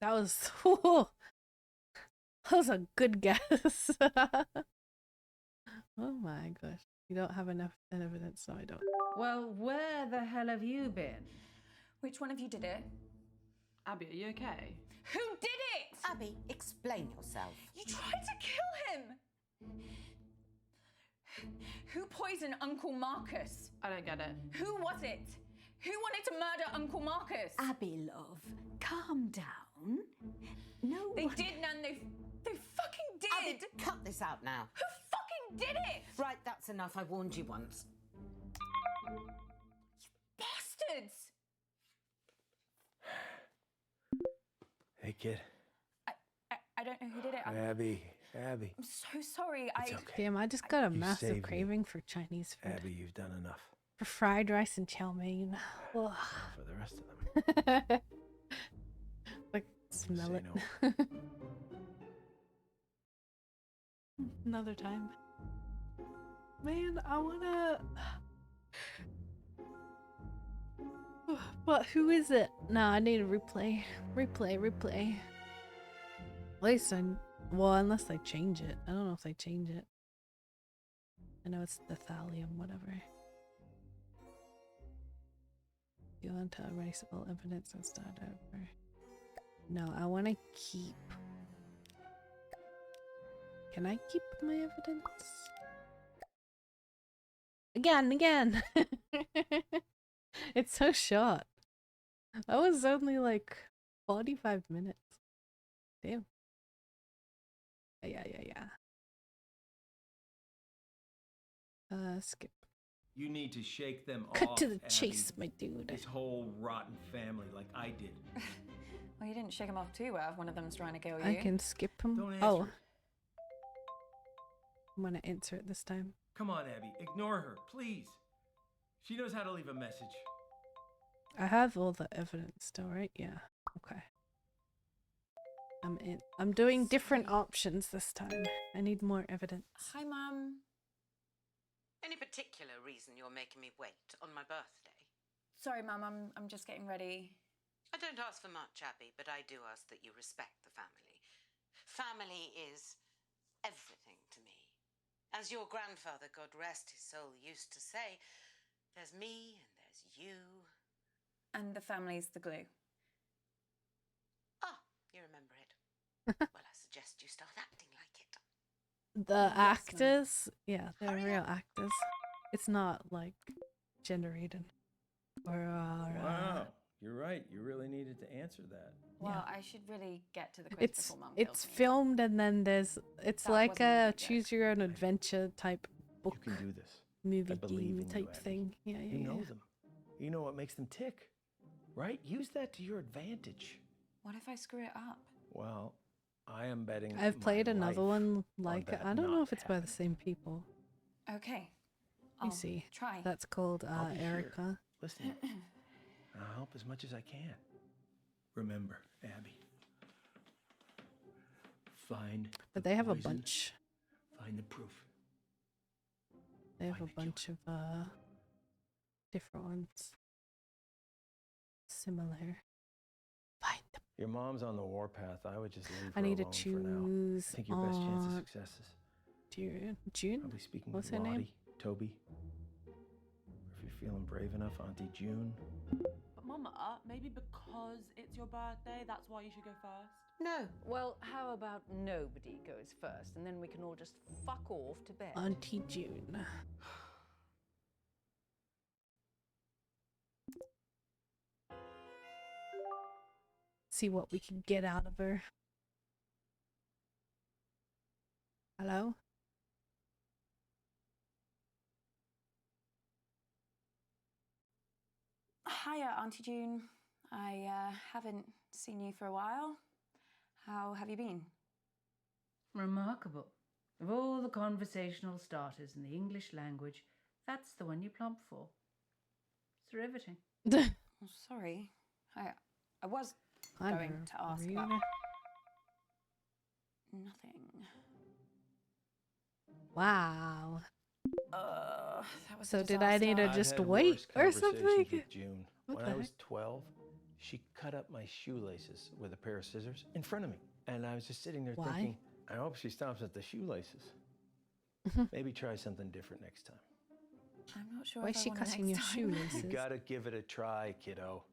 That was that was a good guess. Oh my gosh. You don't have enough evidence, no I don't. Well, where the hell have you been? Which one of you did it? Abby, are you okay? Who did it? Abby, explain yourself. You tried to kill him! Who poisoned Uncle Marcus? I don't get it. Who was it? Who wanted to murder Uncle Marcus? Abby, love, calm down. No They one... did, Nan. They fucking did! Abby, cut this out now. Who fucking did it? Right, that's enough. I warned you once. Bastards! Hey, kid. I don't know who did it. I'm Abby. so sorry. It's okay. Damn, I just got a You massive saved me. craving for Chinese food. Abby, you've done enough For fried rice and chow mein. Ugh. for the rest of them. Like, smell Say it. Another time. man, I wanna. But who is it? No, I need a replay. Replay. At least well, unless they change it. I don't know if they change it. I know it's the thallium, whatever. You want to erase all evidence and start over. No, I want to keep. Can I keep my evidence? Again! It's so short. That was only like 45 minutes. Damn. Yeah. Skip. You need to shake them off. Cut to the Abby. chase, my dude. This whole rotten family, like I did. Well, you didn't shake them off too well. One of them's trying to kill you. I can skip him. Don't answer Oh. it. I'm gonna answer it this time. Come on, Abby. Ignore her, please. She knows how to leave a message. I have all the evidence still, right? Yeah. Okay. I'm doing different options this time. I need more evidence. Hi, Mum. Any particular reason you're making me wait on my birthday? Sorry, Mum. I'm just getting ready. I don't ask for much, Abby, but I do ask that you respect the family. Family is everything to me. As your grandfather, God rest his soul, used to say, there's me and there's you. And the family's the glue. Ah, you remember it. Well, I suggest you start acting like it. The actors, yeah, they're real actors. It's not like generated. Or Wow, you're right. You really needed to answer that. Well, I should really get to the quiz it's before Mum it's kills me. filmed and then it's That like wasn't a really good. choose your own adventure type book. You can do this. Movie I believe game in you, type Abby. thing. Yeah. You know them. You know what makes them tick, right? Use that to your advantage. What if I screw it up? Well, I am betting. I've played my another life one on like it. that I don't know not if it's by the same people. Okay. You I'll see. try. That's called I'll be here. Erica. Listen, I'll help as much as I can. Remember, Abby. Find. But the they have a poison, bunch. Find the proof. They have a bunch of different ones. Similar. Find them. Your mom's on the warpath. I would just leave her I need to alone for now. choose I think your best chance of on success is June. probably speaking What's with her Lottie, name? Toby. Or if you're feeling brave enough, Auntie June. But Mama, maybe because it's your birthday, that's why you should go first? No. Well, how about nobody goes first and then we can all just fuck off to bed? Auntie June. See what we can get out of her. Hello? Hiya, Auntie June. I haven't seen you for a while. How have you been? Remarkable. Of all the conversational starters in the English language, that's the one you plump for. It's riveting. Oh, sorry. I was going to ask about nothing. Wow. That was So a did I need to disaster. just I've had wait worse or conversations something? with June. What When the I was heck? 12, she cut up my shoelaces with a pair of scissors in front of me. And I was just sitting there Why? thinking, I hope she stops at the shoelaces. Maybe try something different next time. I'm not sure Why if is I she want cutting your next time. shoelaces? You gotta give it a try, kiddo.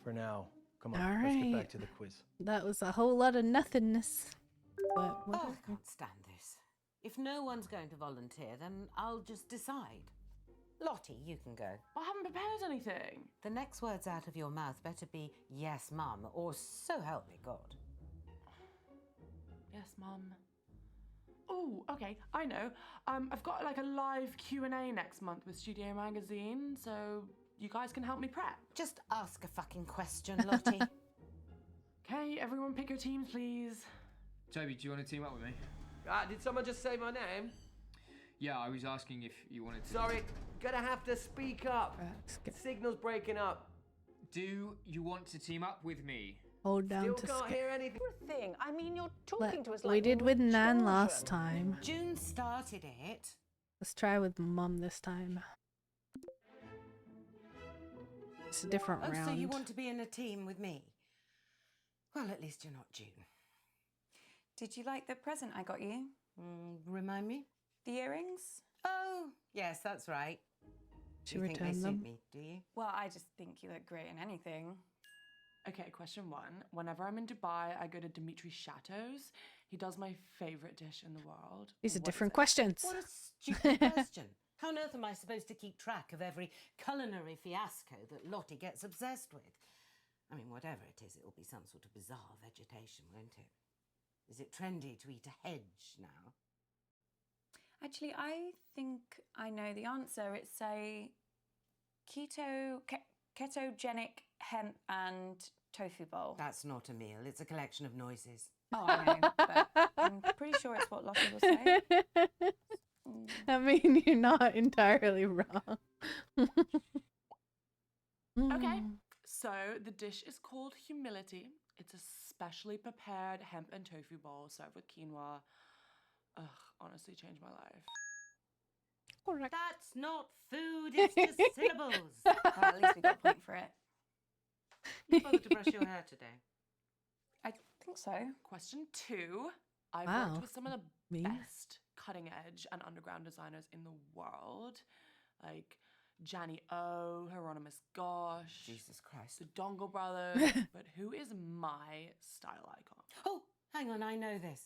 For now, come on, All let's get right. back to the quiz. That was a whole lot of nothingness. But Oh, whatever. I can't stand this. If no one's going to volunteer, then I'll just decide. Lottie, you can go. I haven't prepared anything. The next words out of your mouth better be yes, Mum, or so help me God. Yes, Mum. Oh, okay, I know. I've got like a live Q&A next month with Studio Magazine, so you guys can help me prep. Just ask a fucking question, Lottie. Okay, everyone pick your teams, please. Toby, do you want to team up with me? Did someone just say my name? Yeah, I was asking if you wanted to. Sorry, gonna have to speak up. Skip. Signal's breaking up. Do you want to team up with me? Hold down Still to can't skip. hear anything. Thing. I mean, you're talking to us like We did were with Nan children. last time. June started it. Let's try with Mum this time. It's a different round. So you want to be in a team with me? Well, at least you're not June. Did you like the present I got you? Remind me? The earrings? Oh, yes, that's right. She You think they returned suit them. me, do you? Well, I just think you look great in anything. Okay, question 1. Whenever I'm in Dubai, I go to Dimitri's chateaus. He does my favorite dish in the world. These are What is different it? questions. What a stupid question. How on earth am I supposed to keep track of every culinary fiasco that Lottie gets obsessed with? I mean, whatever it is, it'll be some sort of bizarre vegetation, won't it? Is it trendy to eat a hedge now? Actually, I think I know the answer. It's a ketogenic hemp and tofu bowl. That's not a meal. It's a collection of noises. Oh, I know, but I'm pretty sure it's what Lottie will say. I mean, you're not entirely wrong. Okay, so the dish is called Humility. It's a specially prepared hemp and tofu bowl served with quinoa. Ugh, honestly changed my life. Correct. That's not food, it's just syllables. Well, at least we got a point for it. You bothered to brush your hair today? I think so. Question 2. I've Wow. worked with some of the Me? best cutting edge and underground designers in the world. Like Gianni O, Hieronymus Gosh, Jesus Christ. the Dongle Brothers. But who is my style icon? Oh, hang on, I know this.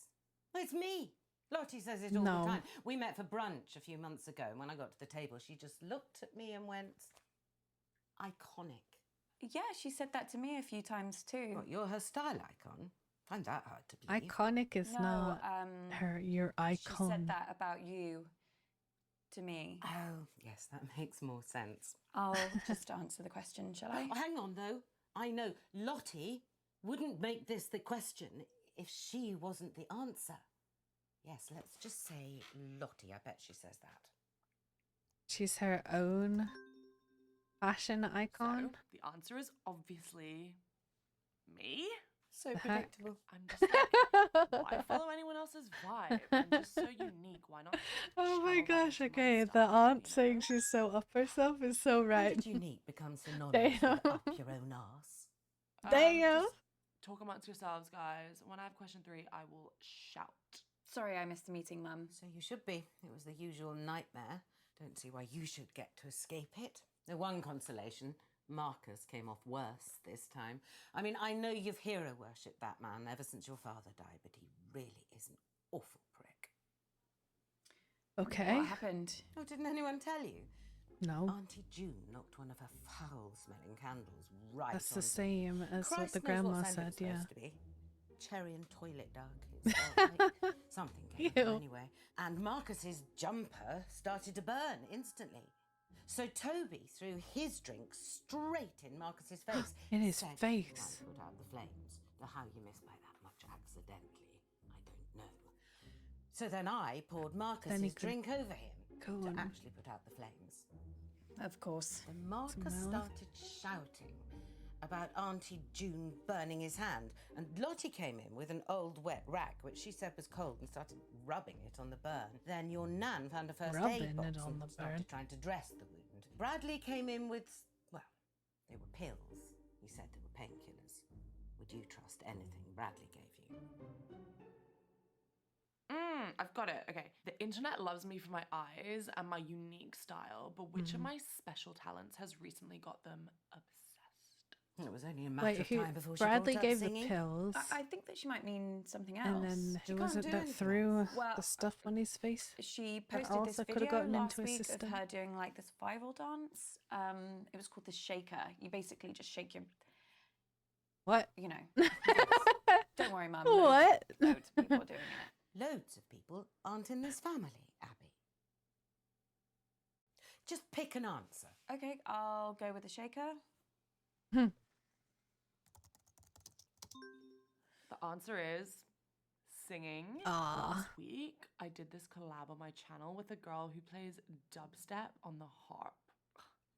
It's me. Lottie says it all No. the time. We met for brunch a few months ago, and when I got to the table, she just looked at me and went, iconic. Yeah, she said that to me a few times too. What, you're her style icon? Find that hard to believe. Iconic is No, not your icon. She said that about you to me. Oh, yes, that makes more sense. I'll just answer the question, shall I? Oh, hang on, though. I know Lottie wouldn't make this the question if she wasn't the answer. Yes, let's just say Lottie. I bet she says that. She's her own fashion icon. So, the answer is obviously me. So The heck? predictable. I'm just like, why follow anyone else's vibe? I'm just so unique. Why not? Oh my channel that gosh, into my okay. The style, aunt you know? saying she's so up herself is so How right. did unique become synonymous Damn. with up your own arse? Damn. Just talk amongst yourselves, guys. When I have question 3, I will shout. Sorry, I missed the meeting, Mum. So you should be. It was the usual nightmare. Don't see why you should get to escape it. The one consolation, Marcus came off worse this time. I mean, I know you've hero worshipped that man ever since your father died, but he really is an awful prick. Okay. What happened? Oh, didn't anyone tell you? No. Auntie June knocked one of her foul-smelling candles right That's the onto- same as what Christ the knows grandma what scent said, it's yeah. supposed to be. Cherry and toilet duck. It smelled like something came Ew. up anyway. And Marcus's jumper started to burn instantly. So Toby threw his drink straight in Marcus's face. In his Said face. He might put out the flames. Now, how you missed by that much accidentally, I don't know. So then I poured Then he Marcus's could drink over him go to and- actually put out the flames. Of course. Then Marcus Smell. started shouting about Auntie June burning his hand, and Lottie came in with an old wet rag, which she said was cold, and started rubbing it on the burn. Then your nan found a first Rubbing aid box it on and the started burn. trying to dress the wound. Bradley came in with, well, they were pills. He said they were painkillers. Would you trust anything Bradley gave you? I've got it. Okay. The internet loves me for my eyes and my unique style, but which of my special talents has recently got them obsessed? It was only a matter Wait, of who? time before Bradley she brought gave up the singing. pills. I think that she might mean something else. And then She who can't was it do that anything threw else. Well, the stuff on his face? She That posted this also coulda video gotten last into a week of system. her doing like this viral dance. It was called the shaker. You basically just shake your, What? you know. Don't worry, Mum. What? Loads of people are doing it. Loads of people aren't in this family, Abby. Just pick an answer. Okay, I'll go with the shaker. The answer is singing. Aw. Last week, I did this collab on my channel with a girl who plays dubstep on the harp.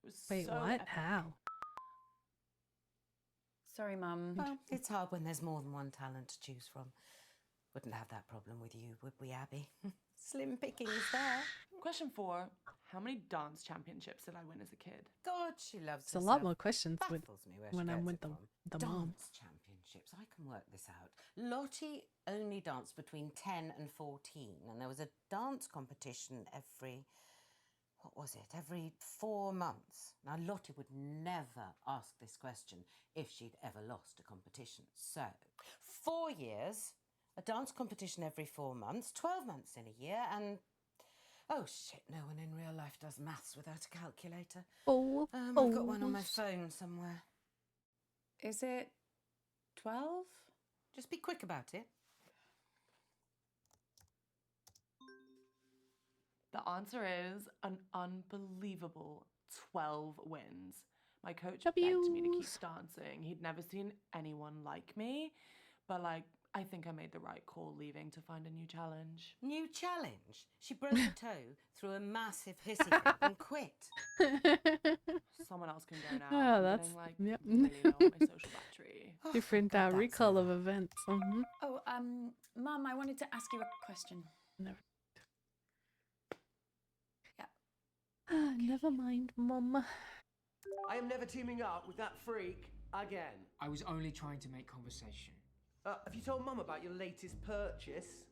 It was Wait, so what? epic. How? Sorry, Mum. Well, it's hard when there's more than one talent to choose from. Wouldn't have that problem with you, would we, Abby? Slim pickings there. Question 4. How many dance championships did I win as a kid? God, she loves It's a herself. lot more questions with Baffles me where she when I'm gets with it the from. mom. Dance championships. I can work this out. Lottie only danced between 10 and 14, and there was a dance competition every 4 months. Now, Lottie would never ask this question if she'd ever lost a competition. So, 4 years, a dance competition every 4 months, 12 months in a year, and oh shit, no one in real life does maths without a calculator. I've got one on my phone somewhere. Is it 12? Just be quick about it. The answer is an unbelievable 12 wins. My coach begged me to keep dancing. He'd never seen anyone like me, but like, I think I made the right call leaving to find a new challenge. New challenge? She broke a toe through a massive hissy fit and quit. Someone else can go now. Oh, I'm that's getting, like, yep. really low on my social battery. Different recall of events. Oh, Mum, I wanted to ask you a question. Never. Yeah. Never mind, Mum. I am never teaming up with that freak again. I was only trying to make conversation. Have you told Mum about your latest purchase?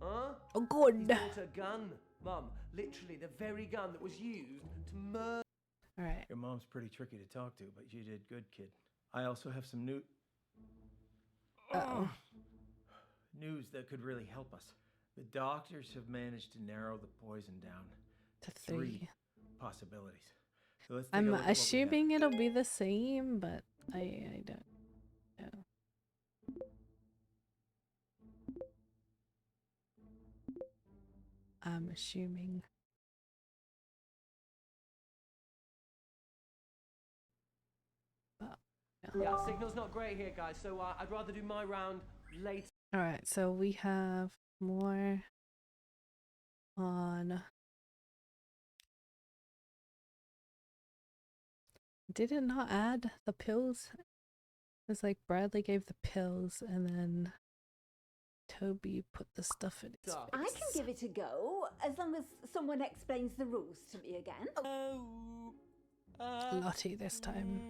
Huh? Oh, good. He's bought a gun, Mum. Literally the very gun that was used to murder. All right. Your mom's pretty tricky to talk to, but you did good, kid. I also have some news that could really help us. The doctors have managed to narrow the poison down to 3 possibilities. So let's take a I'm look at what we have. assuming it'll be the same, but I don't know. I'm assuming. But, Yeah, signal's not great here, guys, so I'd rather do my round later. Alright, so we have more on... Did it not add the pills? It's like Bradley gave the pills and then Toby put the stuff in its face. I can give it a go, as long as someone explains the rules to me again. Lottie this time.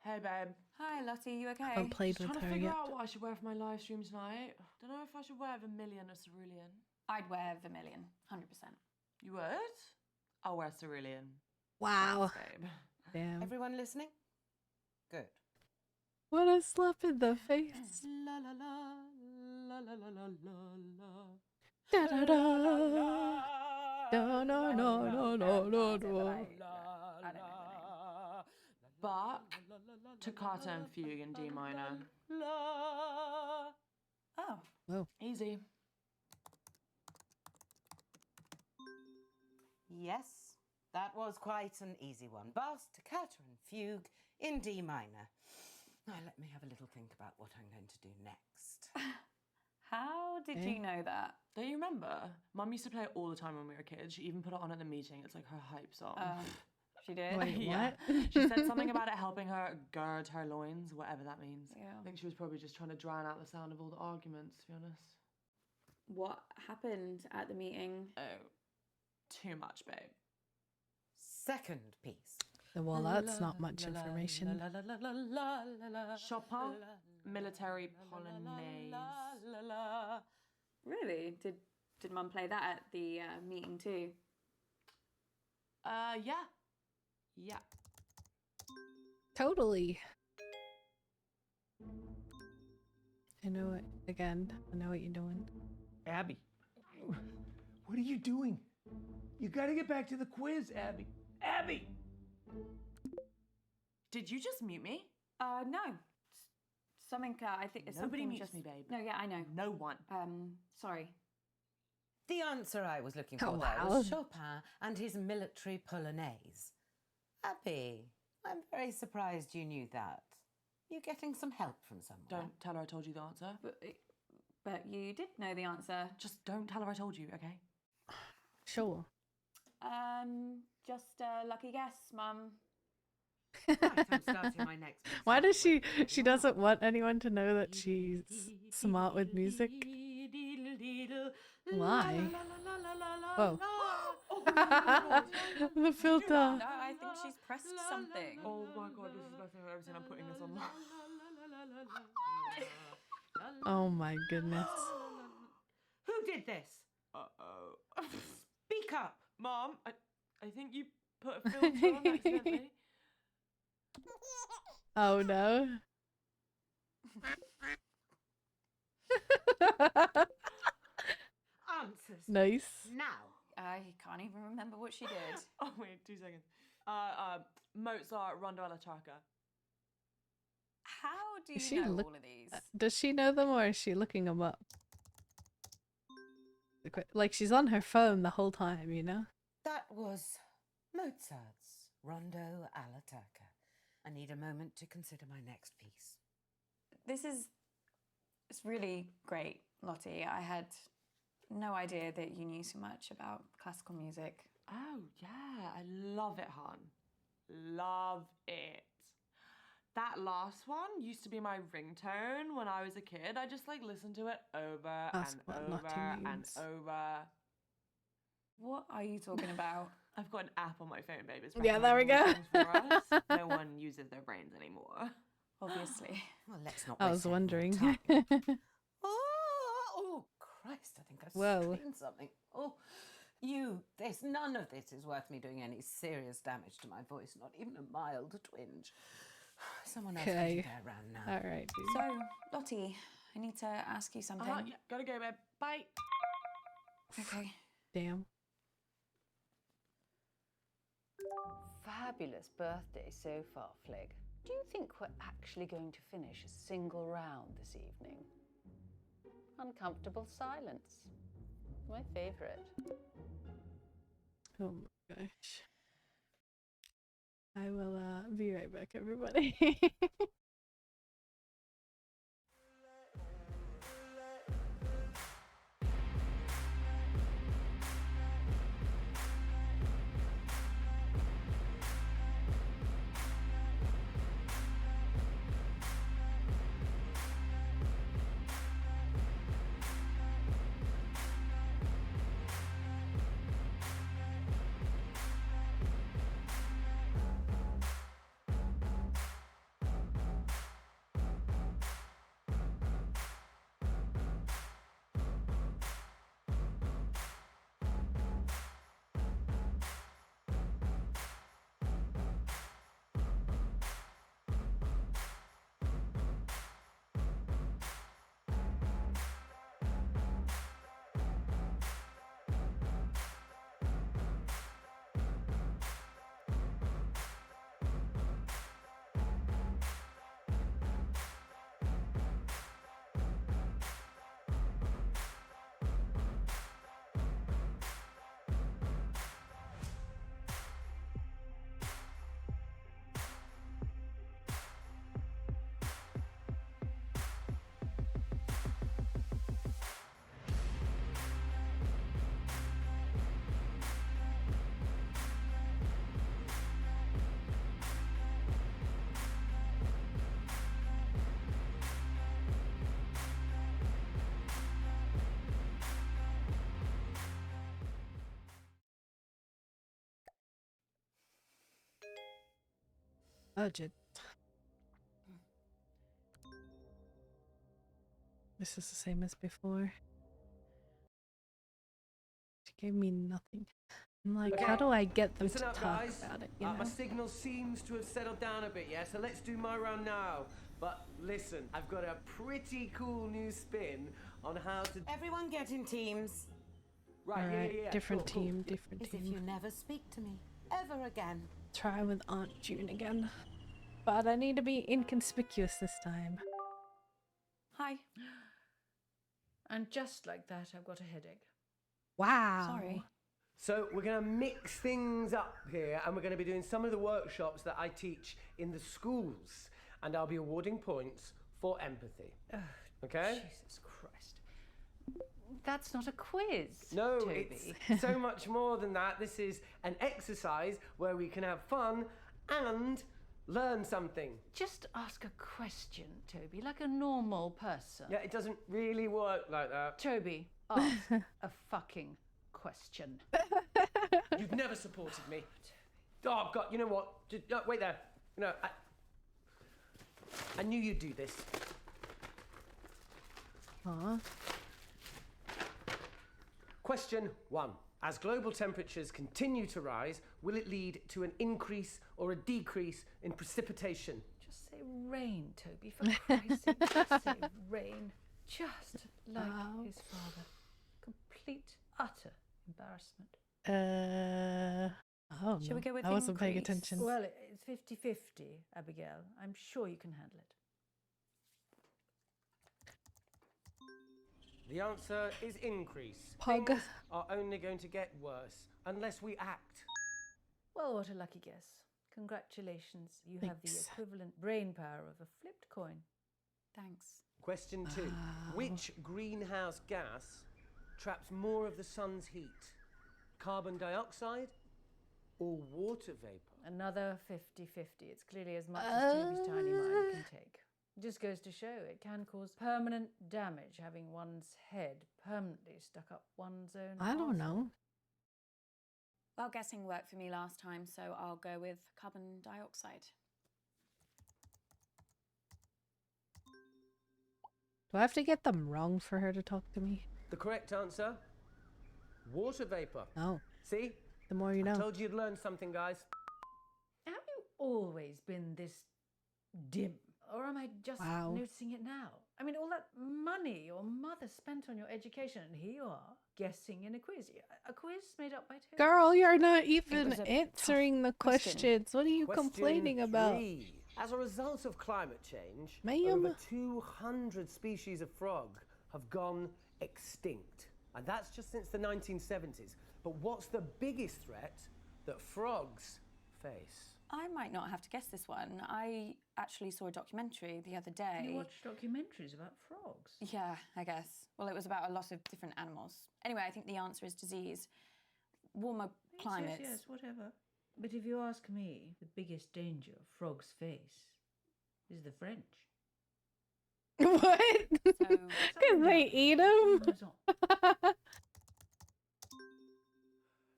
Hey, babe. Hi, Lottie, you okay? Haven't played Just with trying her to figure yet. out what I should wear for my live stream tonight. Don't know if I should wear vermilion or cerulean. I'd wear vermilion, 100%. You would? I'll wear cerulean. Wow. Thanks, babe. Damn. Everyone listening? Good. What a slap in the face. La la la la la la la la. Da da da. Da no no no no no no. But toccata and fugue in D minor. Oh. Whoa. Easy. Yes, that was quite an easy one. Bass, toccata and fugue in D minor. Now let me have a little think about what I'm going to do next. How did you know that? Don't you remember? Mum used to play it all the time when we were kids. She even put it on at the meeting. It's like her hype song. She did? Wait, Yeah. what? She said something about it helping her gird her loins, whatever that means. Yeah. I think she was probably just trying to drown out the sound of all the arguments, to be honest. What happened at the meeting? Oh, too much, babe. Second piece. Well, that's not much information. Chopin, military polonaise. Really? Did Mum play that at the meeting too? Yeah. Yeah. Totally. I know it. Again, I know what you're doing. Abby, what are you doing? You gotta get back to the quiz, Abby. Abby! Did you just mute me? No. Something, I think it's Nobody something mutes just... me, babe. No, yeah, I know. No one. Sorry. The answer I was looking for Oh, there wow. was Chopin and his military polonaise. Abby, I'm very surprised you knew that. You getting some help from somewhere? Don't tell her I told you the answer. But you did know the answer. Just don't tell her I told you, okay? Sure. Just a lucky guess, Mum. Right, I'm starting my next piece. Why does she doesn't want anyone to know that she's smart with music? Why? Whoa. The filter. No, I think she's pressed something. Oh my god, this is the best thing I've ever seen. I'm putting this on. Oh my goodness. Who did this? Uh-oh. Speak up. Mom, I think you put a filter on accidentally. Oh no. Answers. Nice. Now. I can't even remember what she did. Oh wait, 2 seconds. Mozart, Rondo alla Turca. How do Is you she know look- all of these? Does she know them or is she looking them up? Like she's on her phone the whole time, you know? That was Mozart's Rondo alla Turca. I need a moment to consider my next piece. It's really great, Lottie. I had no idea that you knew so much about classical music. Oh yeah, I love it, hon. Love it. That last one used to be my ringtone when I was a kid. I just like listened to it over Ask what and Lottie over and means. over. What are you talking about? I've got an app on my phone, babe. It's Yeah, there we go. recommending songs for us. No one uses their brains anymore. Obviously. Well, let's not I waste was any more wondering. time. Oh, Christ, I think I've Whoa. sprained something. Oh, none of this is worth me doing any serious damage to my voice, not even a mild twinge. Someone else can Okay. get there around now. All right, dude. So, Lottie, I need to ask you something. Yeah, gotta go, babe. Bye. Okay. Damn. Fabulous birthday so far, Flig. Do you think we're actually going to finish a single round this evening? Uncomfortable silence. My favourite. Oh my gosh. I will be right back, everybody. Budget. This is the same as before. She gave me nothing. I'm like, Okay. how do I get them Listen to up, talk guys. about it, you My know? signal seems to have settled down a bit, yeah? So let's do my round now. But listen, I've got a pretty cool new spin on how to... Everyone get in teams. Right, All right, yeah. different Cool, cool. team, different As if team. you never speak to me ever again. Try with Aunt June again. But I need to be inconspicuous this time. Hi. And just like that, I've got a headache. Wow. Sorry. So we're going to mix things up here, and we're going to be doing some of the workshops that I teach in the schools, and I'll be awarding points for empathy. Okay? Jesus Christ. That's not a quiz. No, Toby. it's so much more than that. This is an exercise where we can have fun and learn something. Just ask a question, Toby, like a normal person. Yeah, it doesn't really work like that. Toby, ask a fucking question. You've never supported me. Oh, God, you know what? Just, no, wait there. No, I knew you'd do this. Huh? Question 1. As global temperatures continue to rise, will it lead to an increase or a decrease in precipitation? Just say rain, Toby, for Christ's sake. Just say rain. Just like his father. Complete, utter embarrassment. Oh, Shall we go with I wasn't paying increase? attention. Well, it's 50-50, Abigail. I'm sure you can handle it. The answer is increase. Pug. Things are only going to get worse unless we act. Well, what a lucky guess. Congratulations. You have the Thanks. equivalent brain power of a flipped coin. Thanks. Question 2. Which greenhouse gas traps more of the sun's heat? Carbon dioxide or water vapor? Another 50-50. It's clearly as much as Toby's tiny mind can take. It just goes to show it can cause permanent damage having one's head permanently stuck up one's own I don't know. Well, guessing worked for me last time, so I'll go with carbon dioxide. Do I have to get them wrong for her to talk to me? The correct answer? Water vapor. Oh. See? The more you know. I told you you'd learn something, guys. Have you always been this dim? Or am I just Wow. noticing it now? I mean, all that money your mother spent on your education, and here you are, guessing in a quiz. A quiz made up by Toby. Girl, you're not even was a answering the questions. What are you Question complaining about? 3. As a result of climate change, Ma'am? over 200 species of frog have gone extinct. And that's just since the 1970s. But what's the biggest threat that frogs face? I might not have to guess this one. I actually saw a documentary the other day. You watch documentaries about frogs? Yeah, I guess. Well, it was about a lot of different animals. Anyway, I think the answer is disease. Warmer climates. Yes, whatever. But if you ask me, the biggest danger frogs face is the French. What? Because they eat them?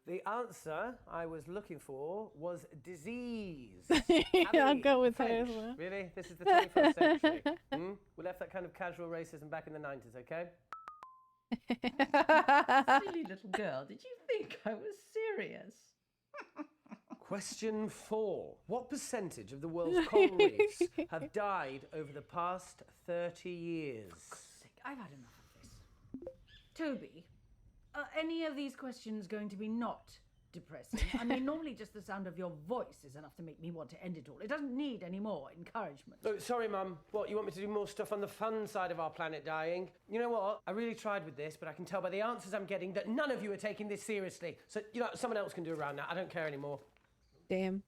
The answer I was looking for was disease. I'll Abby, go with her French. as well. Really? This is the 21st century. We left that kind of casual racism back in the 90s, okay? Silly little girl, did you think I was serious? Question 4. What percentage of the world's coral reefs have died over the past 30 years? I've had enough of this. Toby, are any of these questions going to be not depressing? I mean, normally just the sound of your voice is enough to make me want to end it all. It doesn't need any more encouragement. Oh, sorry, Mum. What, you want me to do more stuff on the fun side of our planet dying? You know what? I really tried with this, but I can tell by the answers I'm getting that none of you are taking this seriously. So, you know, someone else can do around that. I don't care anymore. Damn.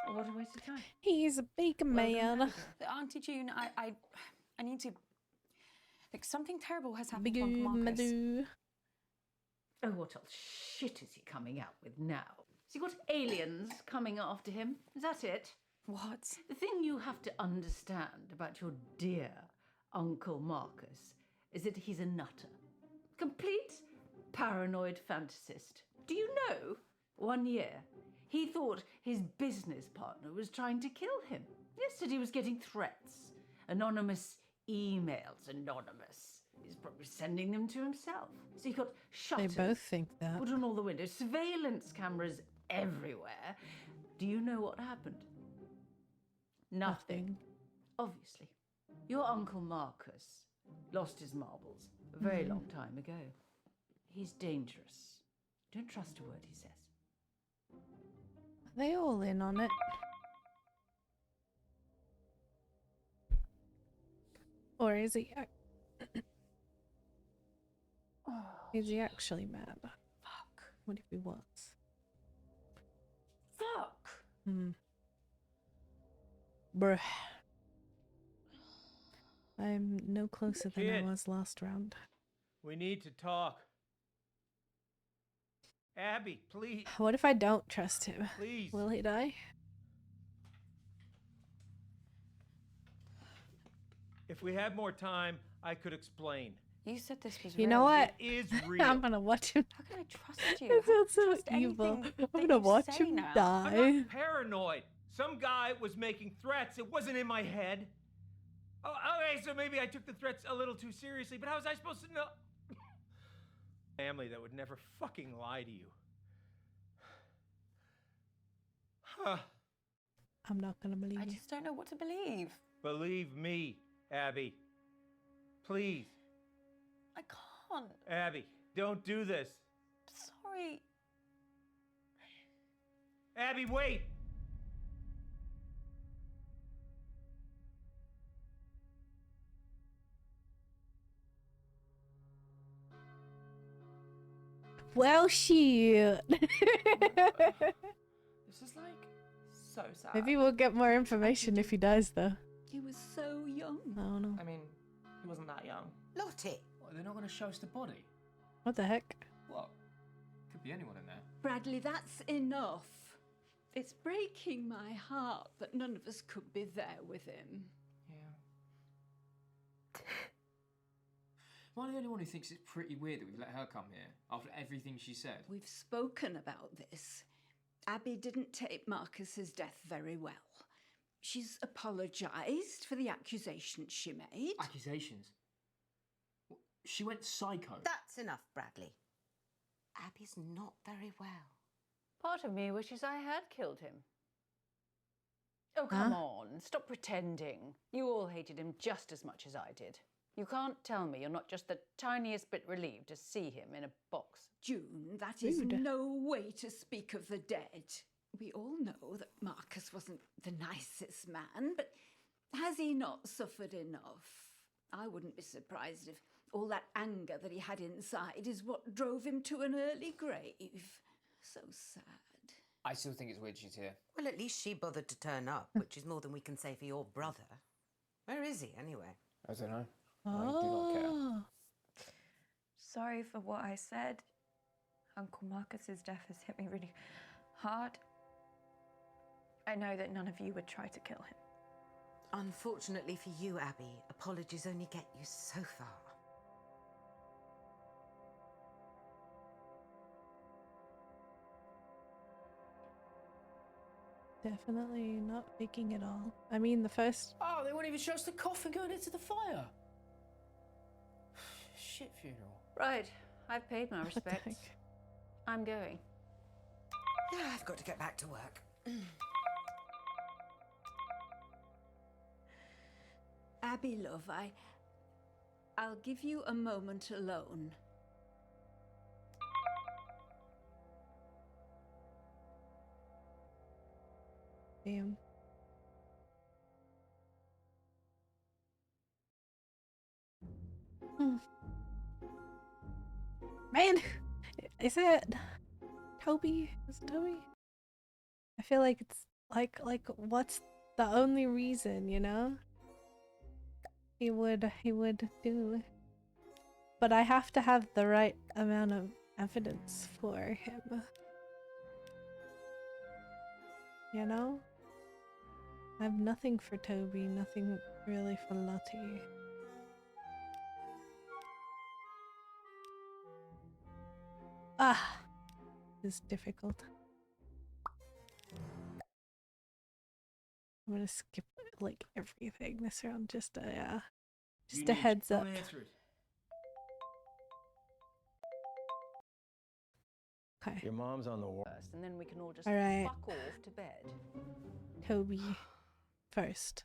Oh, what a waste of time. He's a big man. Auntie June, I need to... Like, something terrible has happened Big to Uncle Marcus. Oh, what else shit is he coming out with now? Has he got aliens coming after him? Is that it? What? The thing you have to understand about your dear Uncle Marcus is that he's a nutter. Complete paranoid fantasist. Do you know, 1 year, he thought his business partner was trying to kill him. Yesterday he was getting threats. Anonymous emails, anonymous. He's probably sending them to himself. So he got shutters. They both think that. Put on all the windows, surveillance cameras everywhere. Do you know what happened? Nothing. Obviously. Your Uncle Marcus lost his marbles a very long time ago. He's dangerous. Don't trust a word he says. Are they all in on it? Or is he... Is he actually mad? Fuck. What if he was? Fuck! Bruh. I'm no closer than I Kid. was last round. We need to talk. Abby, please. What if I don't trust him? Please. Will he die? If we had more time, I could explain. You said this was You real. know what? It is real. I'm gonna watch him. How can I trust you? That How sounds can I so trust evil. anything I'm that gonna you watch say him now? die. I'm not paranoid. Some guy was making threats. It wasn't in my head. Oh, okay, so maybe I took the threats a little too seriously, but how was I supposed to know? Family that would never fucking lie to you. Huh. I'm not gonna believe I you. just don't know what to believe. Believe me, Abby. Please. I can't. Abby, don't do this. Sorry. Abby, wait! Well, shoot. This is like so sad. Maybe we'll get more information if he dies, though. He was so young. I don't know. I mean, he wasn't that young. Lottie. What, they're not going to show us the body? What the heck? What? Could be anyone in there. Bradley, that's enough. It's breaking my heart that none of us could be there with him. Yeah. Am I the only one who thinks it's pretty weird that we've let her come here after everything she said? We've spoken about this. Abby didn't take Marcus's death very well. She's apologised for the accusations she made. Accusations? She went psycho. That's enough, Bradley. Abby's not very well. Part of me wishes I had killed him. Oh, come on. Stop pretending. You all hated him just as much as I did. You can't tell me you're not just the tiniest bit relieved to see him in a box. June, that is no way to speak of the dead. We all know that Marcus wasn't the nicest man, but has he not suffered enough? I wouldn't be surprised if all that anger that he had inside is what drove him to an early grave. So sad. I still think it's weird she's here. Well, at least she bothered to turn up, which is more than we can say for your brother. Where is he, anyway? I don't know. Oh. I do not care. Sorry for what I said. Uncle Marcus's death has hit me really hard. I know that none of you would try to kill him. Unfortunately for you, Abby, apologies only get you so far. Definitely not faking it all. I mean, the first... Oh, they won't even show us the coffin going into the fire. Shit funeral. Right, I've paid my respects. I'm going. Yeah, I've got to get back to work. Abby, love, I'll give you a moment alone. Damn. Man, is it Toby? Is it Toby? I feel like it's like what's the only reason, you know? He would do. But I have to have the right amount of evidence for him. You know? I have nothing for Toby, nothing really for Lottie. Ah! This is difficult. I'm gonna skip like everything this round, just a heads up. Okay. Your mom's on the wall. First, and then we can all just All right. fuck off to bed. Toby first.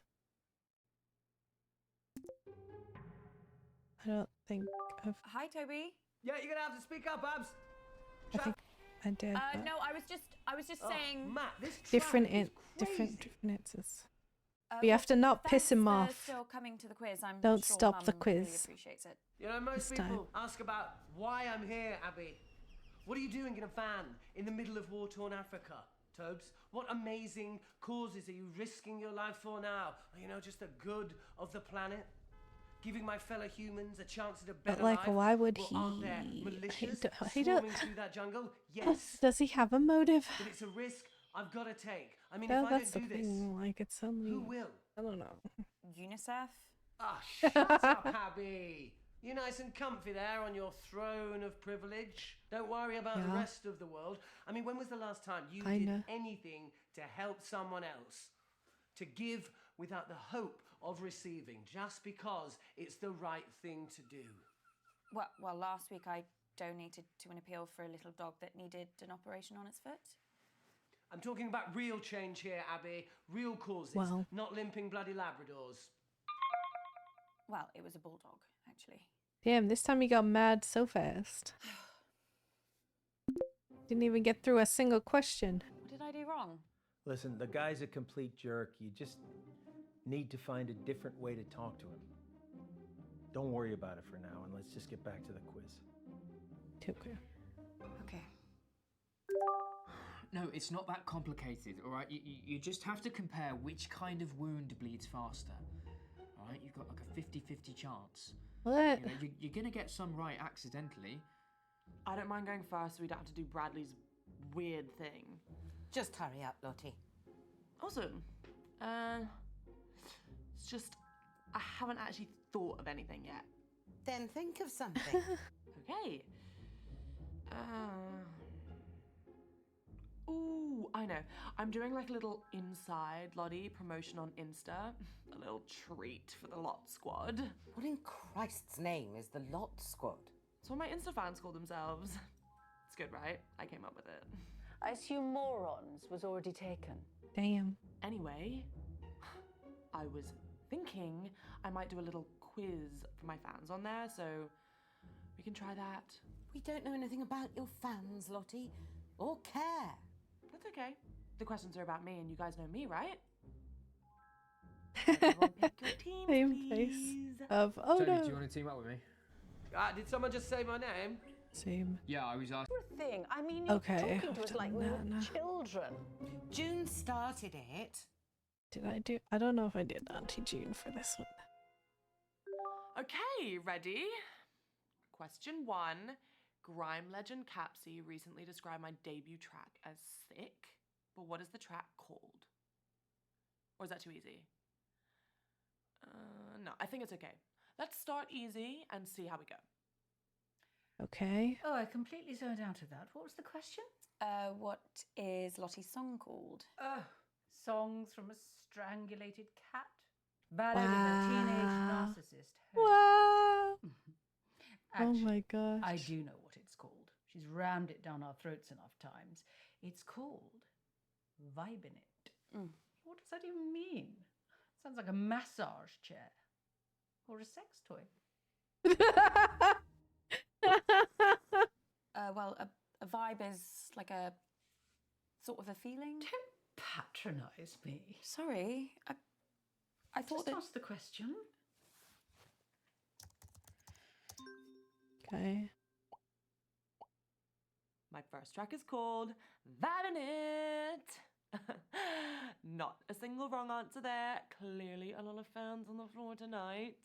I don't think I've... Hi, Toby. Yeah, you're gonna have to speak up, Abs. I think I did. but No, I was just saying. Matt, this different answers. We have to not piss him Thanks for off. Still coming to the quiz. I'm Don't sure stop the Mum really quiz. appreciates it. You know, most This people ask about why I'm here, Abby. What are you doing in a van in the middle of war-torn Africa, Tobes? What amazing causes are you risking your life for now? You know, just the good of the planet? Giving my fellow humans a chance at a better But like, life? why would Well, he? aren't there militias He swarming through that jungle? Yes. Does he have a motive? But it's a risk I've got to take. I mean, Well, if I that's don't the do this, thing. Like, it's only. who will? I don't know. UNICEF? Ah, shut up, Abby. You're nice and comfy there on your throne of privilege. Don't worry about the rest of the world. I mean, when was the last time you did anything to help someone else? To give without the hope of receiving, just because it's the right thing to do. Well, last week I donated to an appeal for a little dog that needed an operation on its foot. I'm talking about real change here, Abby. Real causes, not limping bloody Labradors. Well, it was a bulldog, actually. Damn, this time you got mad so fast. Didn't even get through a single question. What did I do wrong? Listen, the guy's a complete jerk. You just need to find a different way to talk to him. Don't worry about it for now, and let's just get back to the quiz. Okay. Okay. No, it's not that complicated, all right? You just have to compare which kind of wound bleeds faster. All right? You've got like a 50-50 chance. What? You know, you're going to get some right accidentally. I don't mind going first so we don't have to do Bradley's weird thing. Just hurry up, Lottie. Awesome. It's just, I haven't actually thought of anything yet. Then think of something. Okay. Ooh, I know. I'm doing like a little inside Lottie promotion on Insta. A little treat for the Lot Squad. What in Christ's name is the Lot Squad? It's what my Insta fans call themselves. It's good, right? I came up with it. I assume morons was already taken. Damn. Anyway, I was thinking I might do a little quiz for my fans on there, so we can try that. We don't know anything about your fans, Lottie, or care. That's okay. The questions are about me, and you guys know me, right? Everyone pick your teams, Same please. face of oh Tony, no. do you want to team up with me? Did someone just say my name? Same. Yeah, I was asking. Thing. I mean, you're Okay, talking to us like we were children. June started it. Did I do? I don't know if I did Auntie June for this one. Okay, ready? Question 1. Grime legend Capsy recently described my debut track as sick, but what is the track called? Or is that too easy? No, I think it's okay. Let's start easy and see how we go. Okay. Oh, I completely zoned out of that. What was the question? What is Lottie's song called? Songs from a strangulated cat? Ballad of a teenage narcissist. Wow. Actually, oh my gosh. I do know what it's called. She's rammed it down our throats enough times. It's called Vibing It. What does that even mean? Sounds like a massage chair. Or a sex toy. Well, a vibe is like a sort of a feeling. Don't patronise me. Sorry, I thought Just ask the question. Okay. My first track is called Vibing It. Not a single wrong answer there. Clearly a lot of fans on the floor tonight.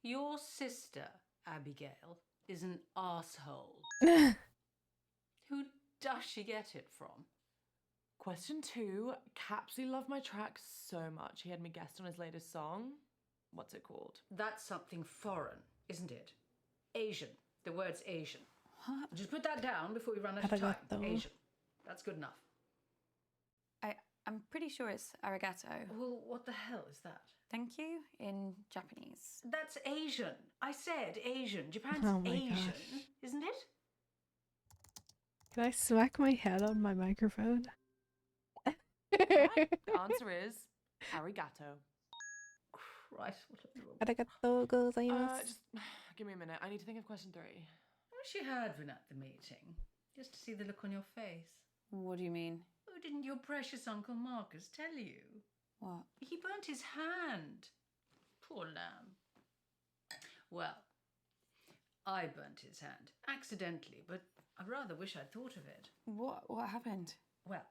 Your sister, Abigail, is an asshole. Who does she get it from? Question 2. Capsy loved my track so much he had me guest on his latest song. What's it called? That's something foreign, isn't it? Asian. The word's Asian. Just put that down before we run out of time. Asian. That's good enough. I'm pretty sure it's arigato. Well, what the hell is that? Thank you in Japanese. That's Asian. I said Asian. Japan's Oh my Asian, gosh. isn't it? Can I smack my head on my microphone? Right, the answer is arigato. Christ, what a little... Arigatou gozaimasu. Just give me a minute. I need to think of question 3. I wish you had been at the meeting, just to see the look on your face. What do you mean? Oh, didn't your precious Uncle Marcus tell you? What? He burnt his hand. Poor lamb. Well, I burnt his hand, accidentally, but I rather wish I'd thought of it. What happened? Well,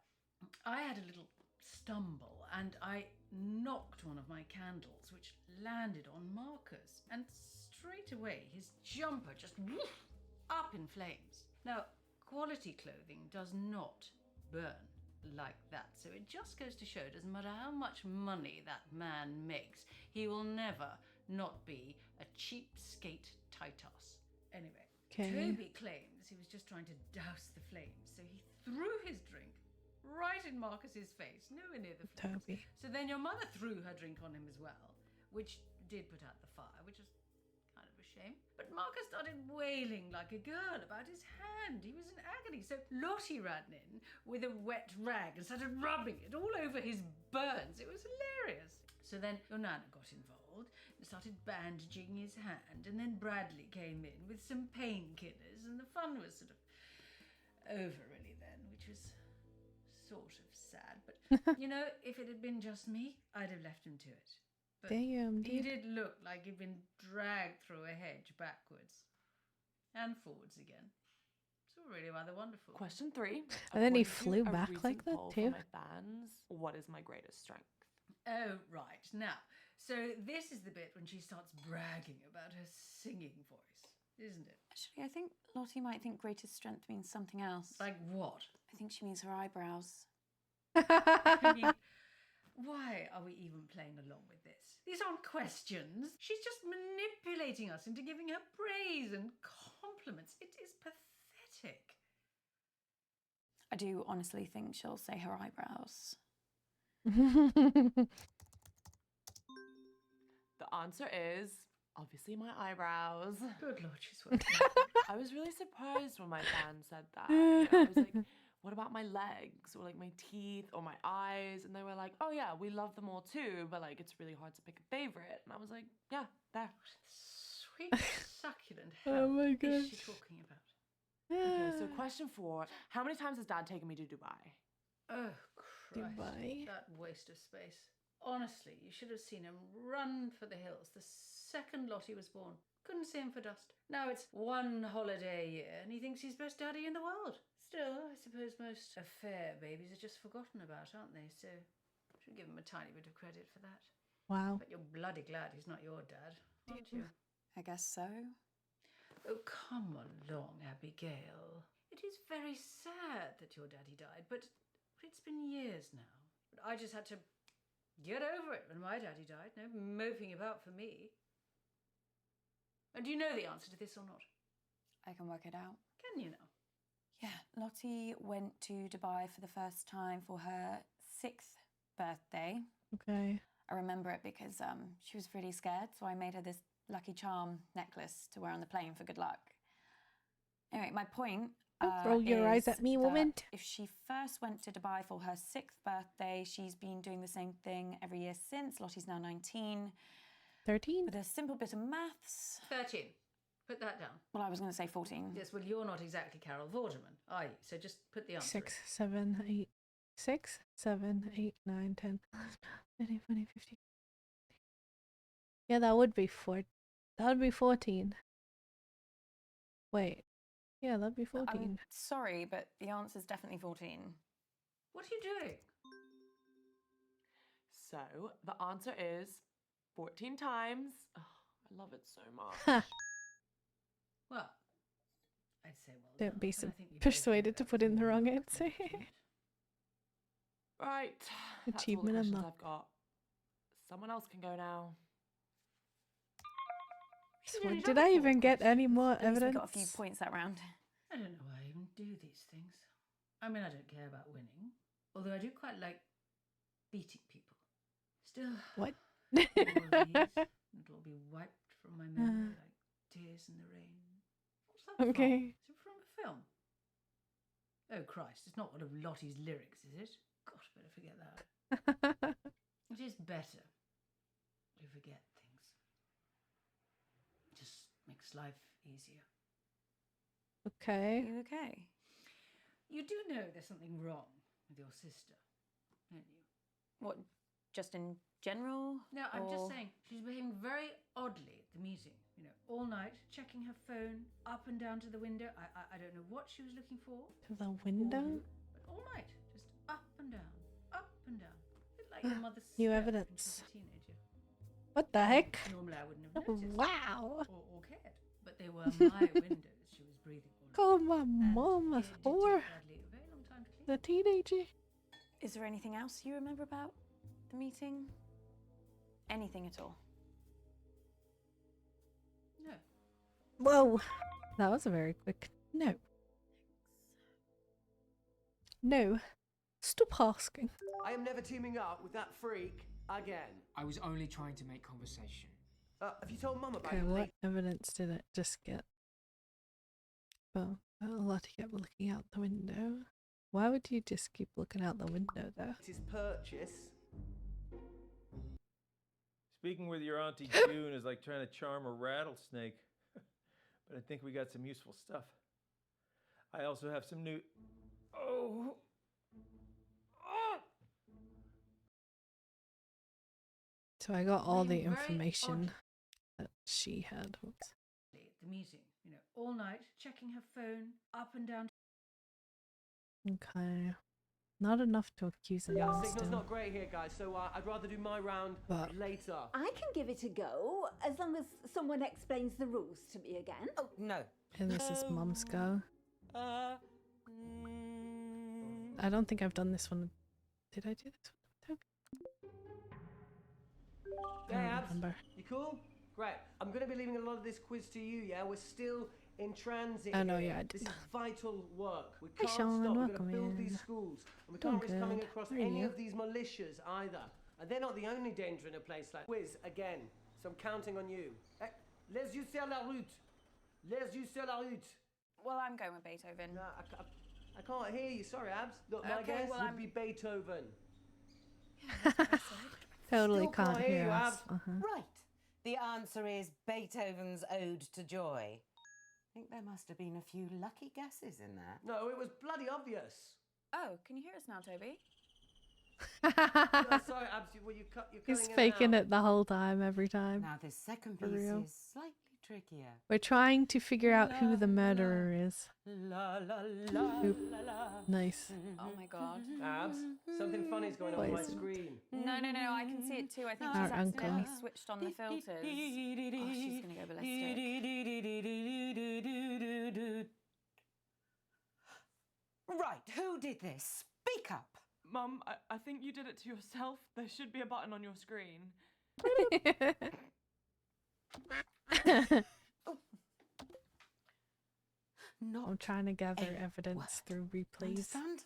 I had a little stumble and I knocked one of my candles, which landed on Marcus, and straight away his jumper just woof, up in flames. Now, quality clothing does not burn like that, so it just goes to show, doesn't matter how much money that man makes, he will never not be a cheapskate tight-ass. Anyway, Okay. Toby claims he was just trying to douse the flames, so he threw his drink right in Marcus's face, nowhere near the flames. Toby. So then your mother threw her drink on him as well, which did put out the fire, which was kind of a shame. But Marcus started wailing like a girl about his hand. He was in agony. So Lottie ran in with a wet rag and started rubbing it all over his burns. It was hilarious. So then your Nana got involved and started bandaging his hand, and then Bradley came in with some painkillers, and the fun was sort of over really then, which was sort of sad. But, you know, if it had been just me, I'd have left him to it. But Damn, he dude. did look like he'd been dragged through a hedge backwards and forwards again. It's all really rather wonderful. Question 3. And then he According to flew a back recent like that poll too. from my fans, what is my greatest strength? Oh, right. Now, so this is the bit when she starts bragging about her singing voice, isn't it? Actually, I think Lottie might think greatest strength means something else. Like what? I think she means her eyebrows. I mean, why are we even playing along with this? These aren't questions. She's just manipulating us into giving her praise and compliments. It is pathetic. I do honestly think she'll say her eyebrows. The answer is obviously my eyebrows. Good Lord, she's working. I was really surprised when my fans said that. You know, I was like, what about my legs or like my teeth or my eyes? And they were like, oh yeah, we love them all too, but like it's really hard to pick a favorite. And I was like, yeah, there. Sweet, succulent. Oh Hell my is gosh. she talking about? Okay, so question 4. How many times has Dad taken me to Dubai? Oh, Christ. Dubai. That waste of space. Honestly, you should have seen him run for the hills the second Lottie was born. Couldn't see him for dust. Now it's one holiday a year and he thinks he's best daddy in the world. Still, I suppose most affair babies are just forgotten about, aren't they? So I should give him a tiny bit of credit for that. Wow. But you're bloody glad he's not your dad, aren't you? I guess so. Oh, come along, Abigail. It is very sad that your daddy died, but it's been years now. But I just had to get over it when my daddy died. No moping about for me. And do you know the answer to this or not? I can work it out. Can you now? Yeah, Lottie went to Dubai for the first time for her 6th birthday. Okay. I remember it because she was really scared, so I made her this Lucky Charm necklace to wear on the plane for good luck. Anyway, my point Don't roll your eyes at me, that woman. if she first went to Dubai for her 6th birthday, she's been doing the same thing every year since. Lottie's now 19. 13? With a simple bit of maths. 13. Put that down. Well, I was going to say 14. Yes, well, you're not exactly Carol Vorderman, are you? So just put the answer 6, 7, 8. 6, 7, 8, 9, 10, 13, 14, 15. Yeah, that would be 4. That would be 14. Wait. Yeah, that'd be 14. I'm sorry, but the answer's definitely 14. What are you doing? So the answer is 14 times. Oh, I love it so much. Well, I'd say well Don't done, be but so I think you both persuaded know to put in the that's wrong more answer. Right. That's all the Achievement questions unlocked. I've got. Someone else can go now. So did I even get any more At least we evidence? got a few points that round. I don't know why I even do these things. I mean, I don't care about winning, although I do quite like beating people. Still, What? all of these, it'll be wiped from my memory like tears in the rain. What's that from? Okay. Is it from a film? Oh Christ, it's not one of Lottie's lyrics, is it? Gosh, better forget that. It is better to forget things. Just makes life easier. Okay. Are you okay? You do know there's something wrong with your sister, don't you? What, just in general? No, I'm just or- saying she's behaving very oddly at the meeting. You know, all night checking her phone up and down to the window. I don't know what she was looking for. To the window? Or who, but all night, just up and down, up and down. A bit like your mother's New step evidence. when she was a teenager. What the heck? Normally I wouldn't have noticed. Wow. Or cared. But they were my windows she was breathing all night. Call my mom a It did whore. take Bradley a very long time to clean. The teenager. Is there anything else you remember about the meeting? Anything at all? Whoa, that was a very quick no. No, stop asking. I am never teaming up with that freak again. I was only trying to make conversation. Have you told Mum about Okay, your what late... evidence did it just get? Well, Lottie kept looking out the window. Why would you just keep looking out the window, though? His purchase? Speaking with your Auntie June is like trying to charm a rattlesnake. But I think we got some useful stuff. I also have some new... Oh! So I got all the information that she had. Oops. The meeting, you know, all night, checking her phone, up and down. Okay. Not enough to accuse Yeah, anyone the signal's still. not great here, guys, so I'd rather do my round later. I can give it a go, as long as someone explains the rules to me again. Oh, no. And this is Mum's go. I don't think I've done this one. Did I do this one? Hey, I don't Abs, remember. you cool? Great. I'm going to be leaving a lot of this quiz to you, yeah? We're still in transit. Oh, no, here. yeah, I did. This is vital work. We Hey, can't Sean, stop. We're going welcome to build in. these schools. And we Doing can't risk coming good. across How are any you? of these militias either. And they're not the only danger in a place like quiz again. So I'm counting on you. Hey, les yeux sur la route. Les yeux sur la route. Well, I'm going with Beethoven. No, I can't hear you. Sorry, Abs. Look, my Okay, guess well, would I'm- be Beethoven. Totally Still can't can't hear hear you, us. Abs. Right. The answer is Beethoven's Ode to Joy. I think there must have been a few lucky guesses in there. No, it was bloody obvious. Oh, can you hear us now, Toby? No, sorry, Abs. You're He's cutting in faking and out. it the whole time, every time. Now, this second For piece real. is slightly trickier. We're trying to figure out who the murderer is. La la la Oop. la la. Nice. Oh my god. Abs, something funny's going on my Poisoned. screen. No, I can see it too. I think Our she's accidentally uncle. switched on the filters. Oh, she's gonna go ballistic. Right, who did this? Speak up. Mum, I think you did it to yourself. There should be a button on your screen. Not I'm trying to gather a evidence word. through replays. Understand?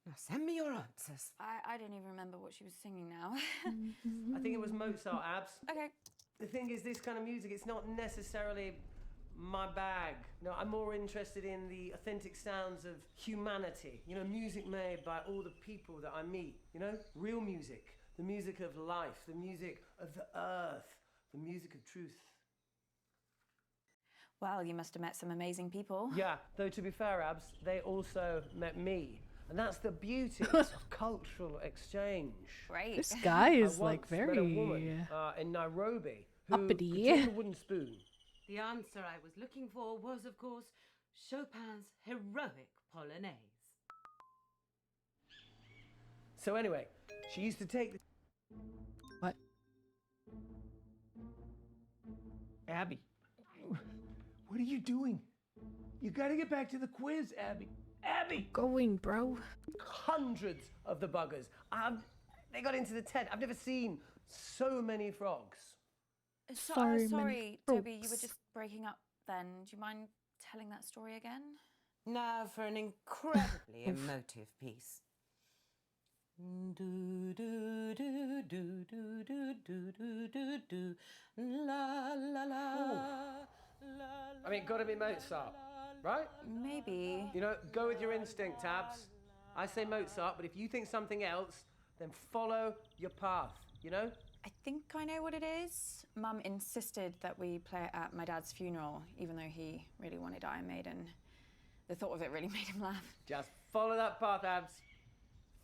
Now send me your answers. I don't even remember what she was singing now. I think it was Mozart, Abs. Okay. The thing is, this kind of music, it's not necessarily my bag. No, I'm more interested in the authentic sounds of humanity. You know, music made by all the people that I meet. You know, real music. The music of life. The music of the earth. The music of truth. Well, you must have met some amazing people. Yeah, though to be fair, Abs, they also met me. And that's the beauty of cultural exchange. Great. This guy is I like once met a woman, very in Nairobi who uppity. could take a wooden spoon. The answer I was looking for was, of course, Chopin's heroic Polonaise. So anyway, she used to take the... What? Abby, what are you doing? You gotta get back to the quiz, Abby. Abby! Going, bro. Hundreds of the buggers. They got into the tent. I've never seen so many frogs. Sorry, Sorry, many Toby, you were frogs. just breaking up then. Do you mind telling that story again? Now for an incredibly emotive piece. Do do do do do do do do do do la la la. I mean, gotta be Mozart, right? Maybe. You know, go with your instinct, Tabs. I say Mozart, but if you think something else, then follow your path, you know? I think I know what it is. Mum insisted that we play it at my dad's funeral, even though he really wanted Iron Maiden. The thought of it really made him laugh. Just follow that path, Abs.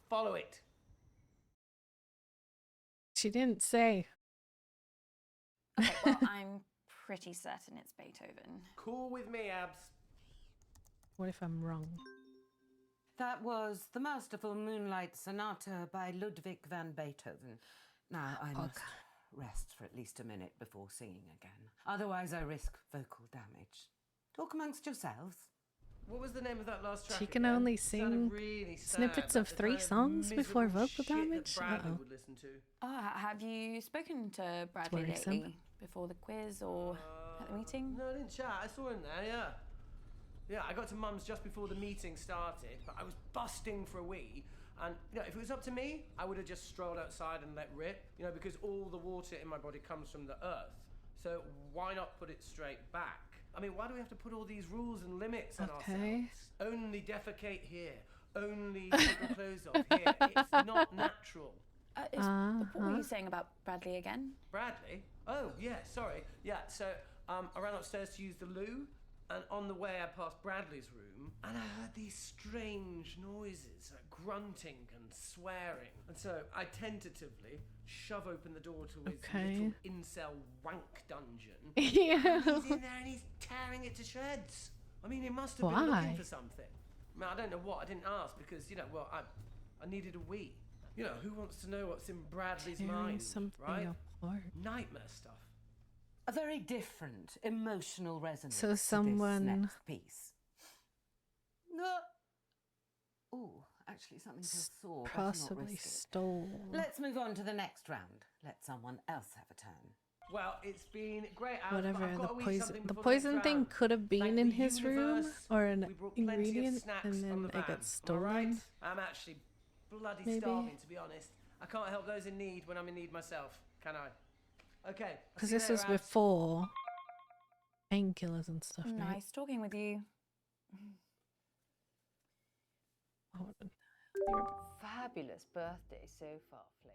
Follow it. She didn't say. Okay, well, I'm pretty certain it's Beethoven. Cool with me, Abs. What if I'm wrong? That was the masterful Moonlight Sonata by Ludwig van Beethoven. Now I must rest for at least a minute before singing again. Otherwise I risk vocal damage. Talk amongst yourselves. What was the name of that last track? She can again? only It sounded sing really sad, snippets like of the 3 kind of songs before miserable vocal shit that damage? Bradley Uh-oh. would listen to. Have you spoken to Bradley worrisome. lately? Before the quiz or at the meeting? No, I didn't chat. I saw him there, yeah. Yeah, I got to Mum's just before the meeting started, but I was busting for a wee. And, you know, if it was up to me, I would have just strolled outside and let rip, you know, because all the water in my body comes from the earth. So why not put it straight back? I mean, why do we have to put all these rules and limits on ourselves? Only defecate here. Only take your clothes off here. It's not natural. What were you saying about Bradley again? Bradley? Oh, yeah, sorry. Yeah, so I ran upstairs to use the loo, and on the way I passed Bradley's room, and I heard these strange noises, like grunting and swearing. And so I tentatively shove open the door to his little incel wank dungeon. Yeah. And he's in there and he's tearing it to shreds. I mean, he must have been looking for something. I mean, I don't know what. I didn't ask because, you know, well, I needed a wee. You know, who wants to know what's in Bradley's mind, right? Nightmare stuff. A very different emotional resonance So someone- to this next piece. No. Ooh, actually something feels sore. better not Possibly risk it. stole. Let's move on to the next round. Let someone else have a turn. Well, it's been great. Whatever, the poison thing could have been in his room or an ingredient and then it got stolen. I'm actually bloody Maybe. starving, to be honest. I can't help those in need when I'm in need myself, can I? Okay. Because this was before painkillers and stuff, right? Nice talking with you. Fabulous birthday so far, Flig.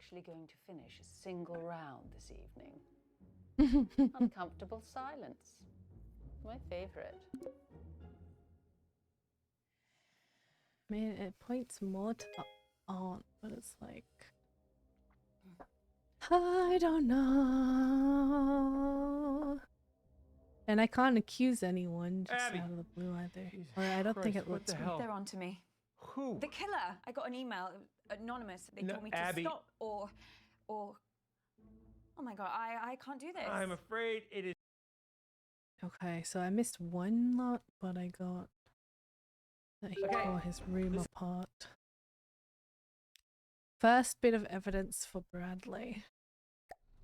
Actually going to finish a single round this evening. Uncomfortable silence. My favourite. I mean, it points more to the aunt, but it's like... I don't know. And I can't accuse anyone just Abby. out of the blue either. Or I don't think it Christ, what looks the right. hell? They're on to me. Who? The killer. I got an email, anonymous. They No, told me to Abby. stop or... Oh my god, I can't do this. I'm afraid it is. Okay, so I missed one lot, but I got that he tore his room apart. First bit of evidence for Bradley.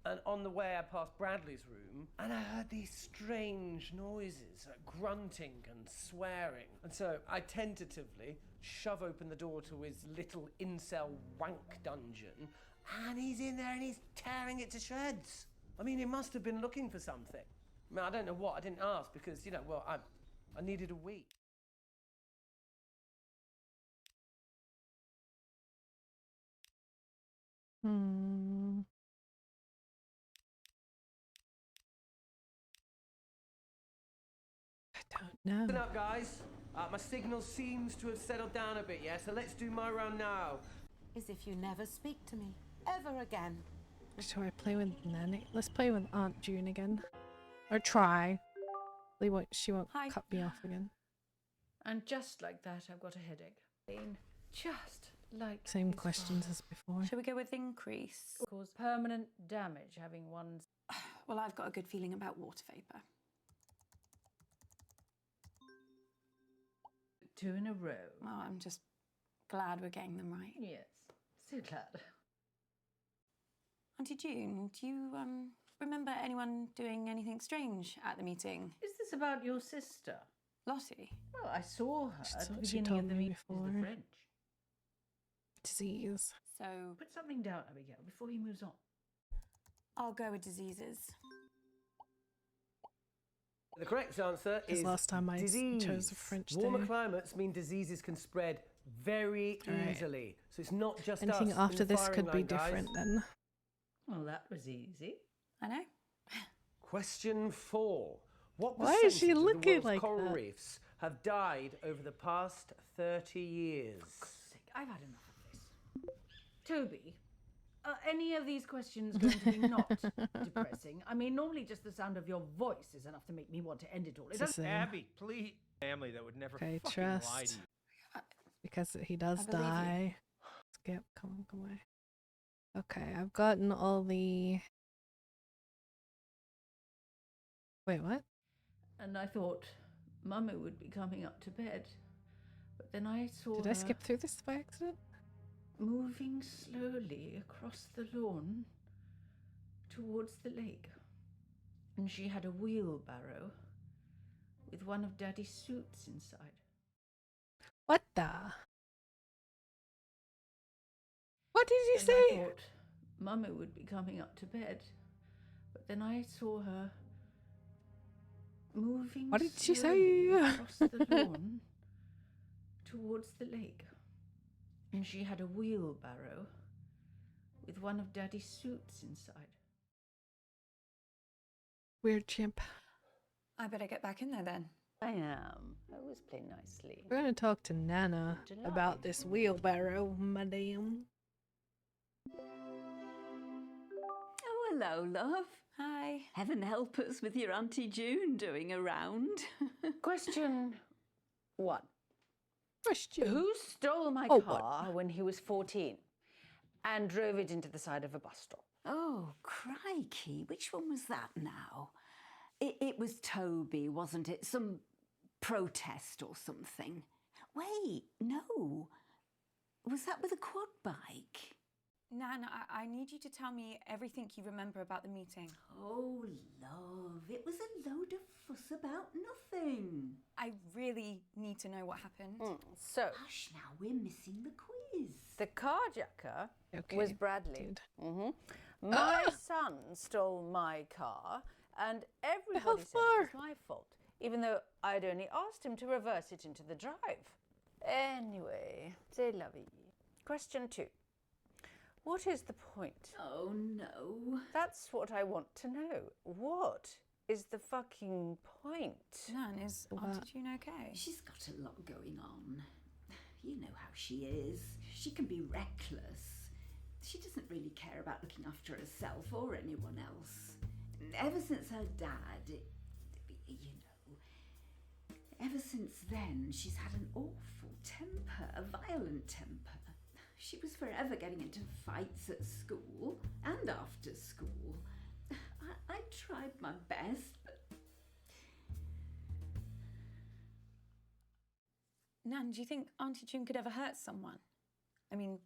And on the way I passed Bradley's room, and I heard these strange noises, like grunting and swearing. And so I tentatively shove open the door to his little incel wank dungeon, and he's in there and he's tearing it to shreds. I mean, he must have been looking for something. I mean, I don't know what. I didn't ask because, you know, well, I needed a wee. I don't know. Listen up, guys. My signal seems to have settled down a bit, yeah? So let's do my round now. As if you never speak to me. Ever again. Shall I play with Nanny? Let's play with Aunt June again. Or try. She won't cut me off again. And just like that, I've got a headache. Just like Same his questions father. as before. Shall we go with increase? Cause permanent damage having one's... Well, I've got a good feeling about water vapour. 2 in a row. Oh, I'm just glad we're getting them right. Yes, so glad. Auntie June, do you remember anyone doing anything strange at the meeting? Is this about your sister? Lottie? Well, I saw her at the She beginning told of the me meeting. before. The French. Disease. So Put something down, Abigail, before he moves on. I'll go with diseases. The correct answer is last time I disease. chose a French Warmer day. climates mean diseases can spread very Alright. easily. So it's not just Anything us after in the this firing could be line, guys. different then. Well, that was easy. I know. Question 4. What Why is she percentage of the looking world's like coral that? reefs have died over the past 30 years? I've had enough of this. Toby, are any of these questions going to be not depressing? I mean, normally just the sound of your voice is enough to make me want to end it all. It doesn't... Abby, please. Family that would never Okay, fucking lie to trust. you. Because he does I believe you. die. Skip, come on, come away. Okay, I've gotten all the... Wait, what? And I thought Mummy would be coming up to bed. But then I saw Did her I skip through this by accident? moving slowly across the lawn towards the lake. And she had a wheelbarrow with one of Daddy's suits inside. What the? What did you And say? I thought Mummy would be coming up to bed. But then I saw her moving What did she slowly say? across the lawn towards the lake. And she had a wheelbarrow with one of Daddy's suits inside. Weird chimp. I better get back in there then. I am. Always play nicely. We're gonna talk to Nana about this wheelbarrow, madam. Oh, hello, love. Hi. Heaven help us with your Auntie June doing around. Question 1. Question. Who stole my Oh, car when he was 14 and drove it into the side of a bus stop? Oh, crikey. Which one was that now? It was Toby, wasn't it? Some protest or something. Wait, no. Was that with a quad bike? Nan, I need you to tell me everything you remember about the meeting. Oh, love, it was a load of fuss about nothing. I really need to know what happened. So, Hush now, we're missing the quiz. the carjacker Okay, was Bradley. dude. My son stole my car, and everybody said it was my fault, even though I'd only asked him to reverse it into the drive. Anyway, c'est la vie. Question 2. What is the point? Oh, no. That's what I want to know. What is the fucking point? Nan, is Auntie June okay? She's got a lot going on. You know how she is. She can be reckless. She doesn't really care about looking after herself or anyone else. Ever since her dad, ever since then, she's had an awful temper, a violent temper. She was forever getting into fights at school and after school. I tried my best, but... Nan, do you think Auntie June could ever hurt someone? I mean,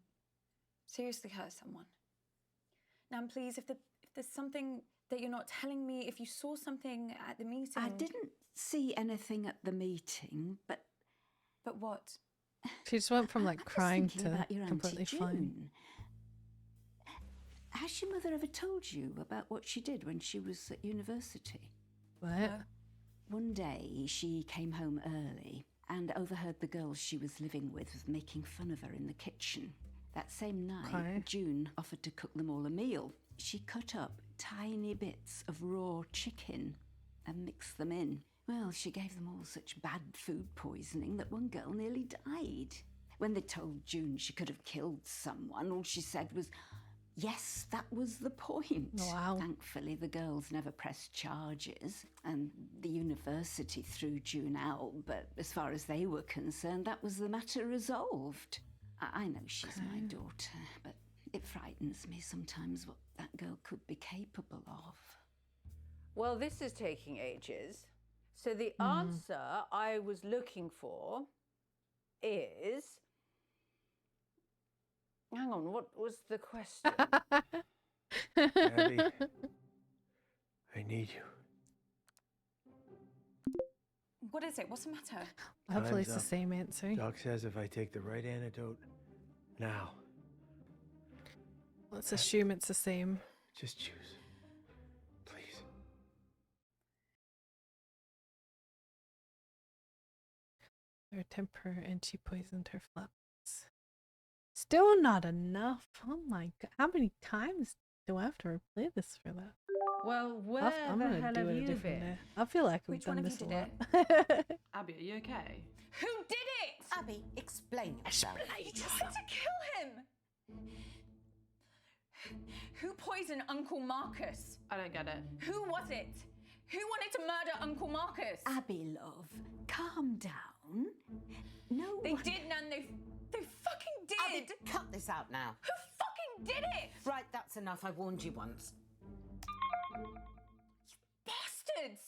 seriously hurt someone? Nan, please, if there's something that you're not telling me, if you saw something at the meeting... I didn't see anything at the meeting, but... But what? She just went from like crying to about your completely Auntie fine. June. Has your mother ever told you about what she did when she was at university? What? One day she came home early and overheard the girls she was living with making fun of her in the kitchen. That same night, Okay. June offered to cook them all a meal. She cut up tiny bits of raw chicken and mixed them in. Well, she gave them all such bad food poisoning that one girl nearly died. When they told June she could have killed someone, all she said was, yes, that was the point. Wow. Thankfully, the girls never pressed charges, and the university threw June out, but as far as they were concerned, that was the matter resolved. I know she's my daughter, but it frightens me sometimes what that girl could be capable of. Well, this is taking ages. So the answer I was looking for is... Hang on, what was the question? Abby, I need you. What is it? What's the matter? Hopefully it's Time's the up. same answer. Doc says if I take the right antidote now, Let's assume it's the same. just choose. Please. Her temper and she poisoned her flowers. Still not enough. Oh my god. How many times do I have to replay this for that? Well, where I'm the gonna hell do have it a you different been? day. I feel like we've Which one done of this you a did lot. Abby, are you okay? Who did it? Abby, explain yourself. You tried to kill him! Who poisoned Uncle Marcus? I don't get it. Who was it? Who wanted to murder Uncle Marcus? Abby, love, calm down. No They one... did, Nan. They fucking did! Abby, cut this out now. Who fucking did it? Right, that's enough. I warned you once. Bastards!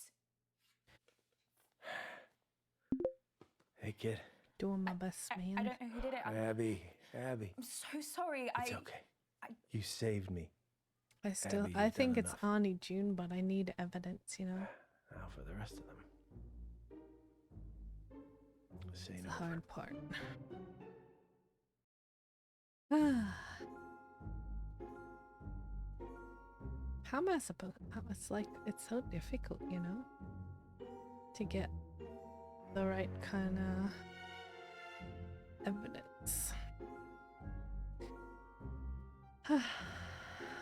Hey, kid. Doing my best, man. I don't know who did it. Abby. I'm so sorry. It's okay. You saved me. I Abby, think you've it's done Auntie June, but I need evidence, you know? Now for the rest of them. This ain't The over. hard part. How am I supposed? It's like it's so difficult, you know, to get the right kind of evidence.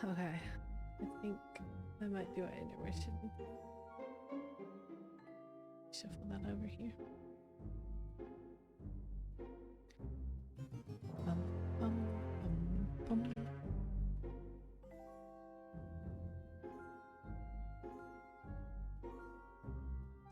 Okay, I think I might do an intermission. Shuffle that over here.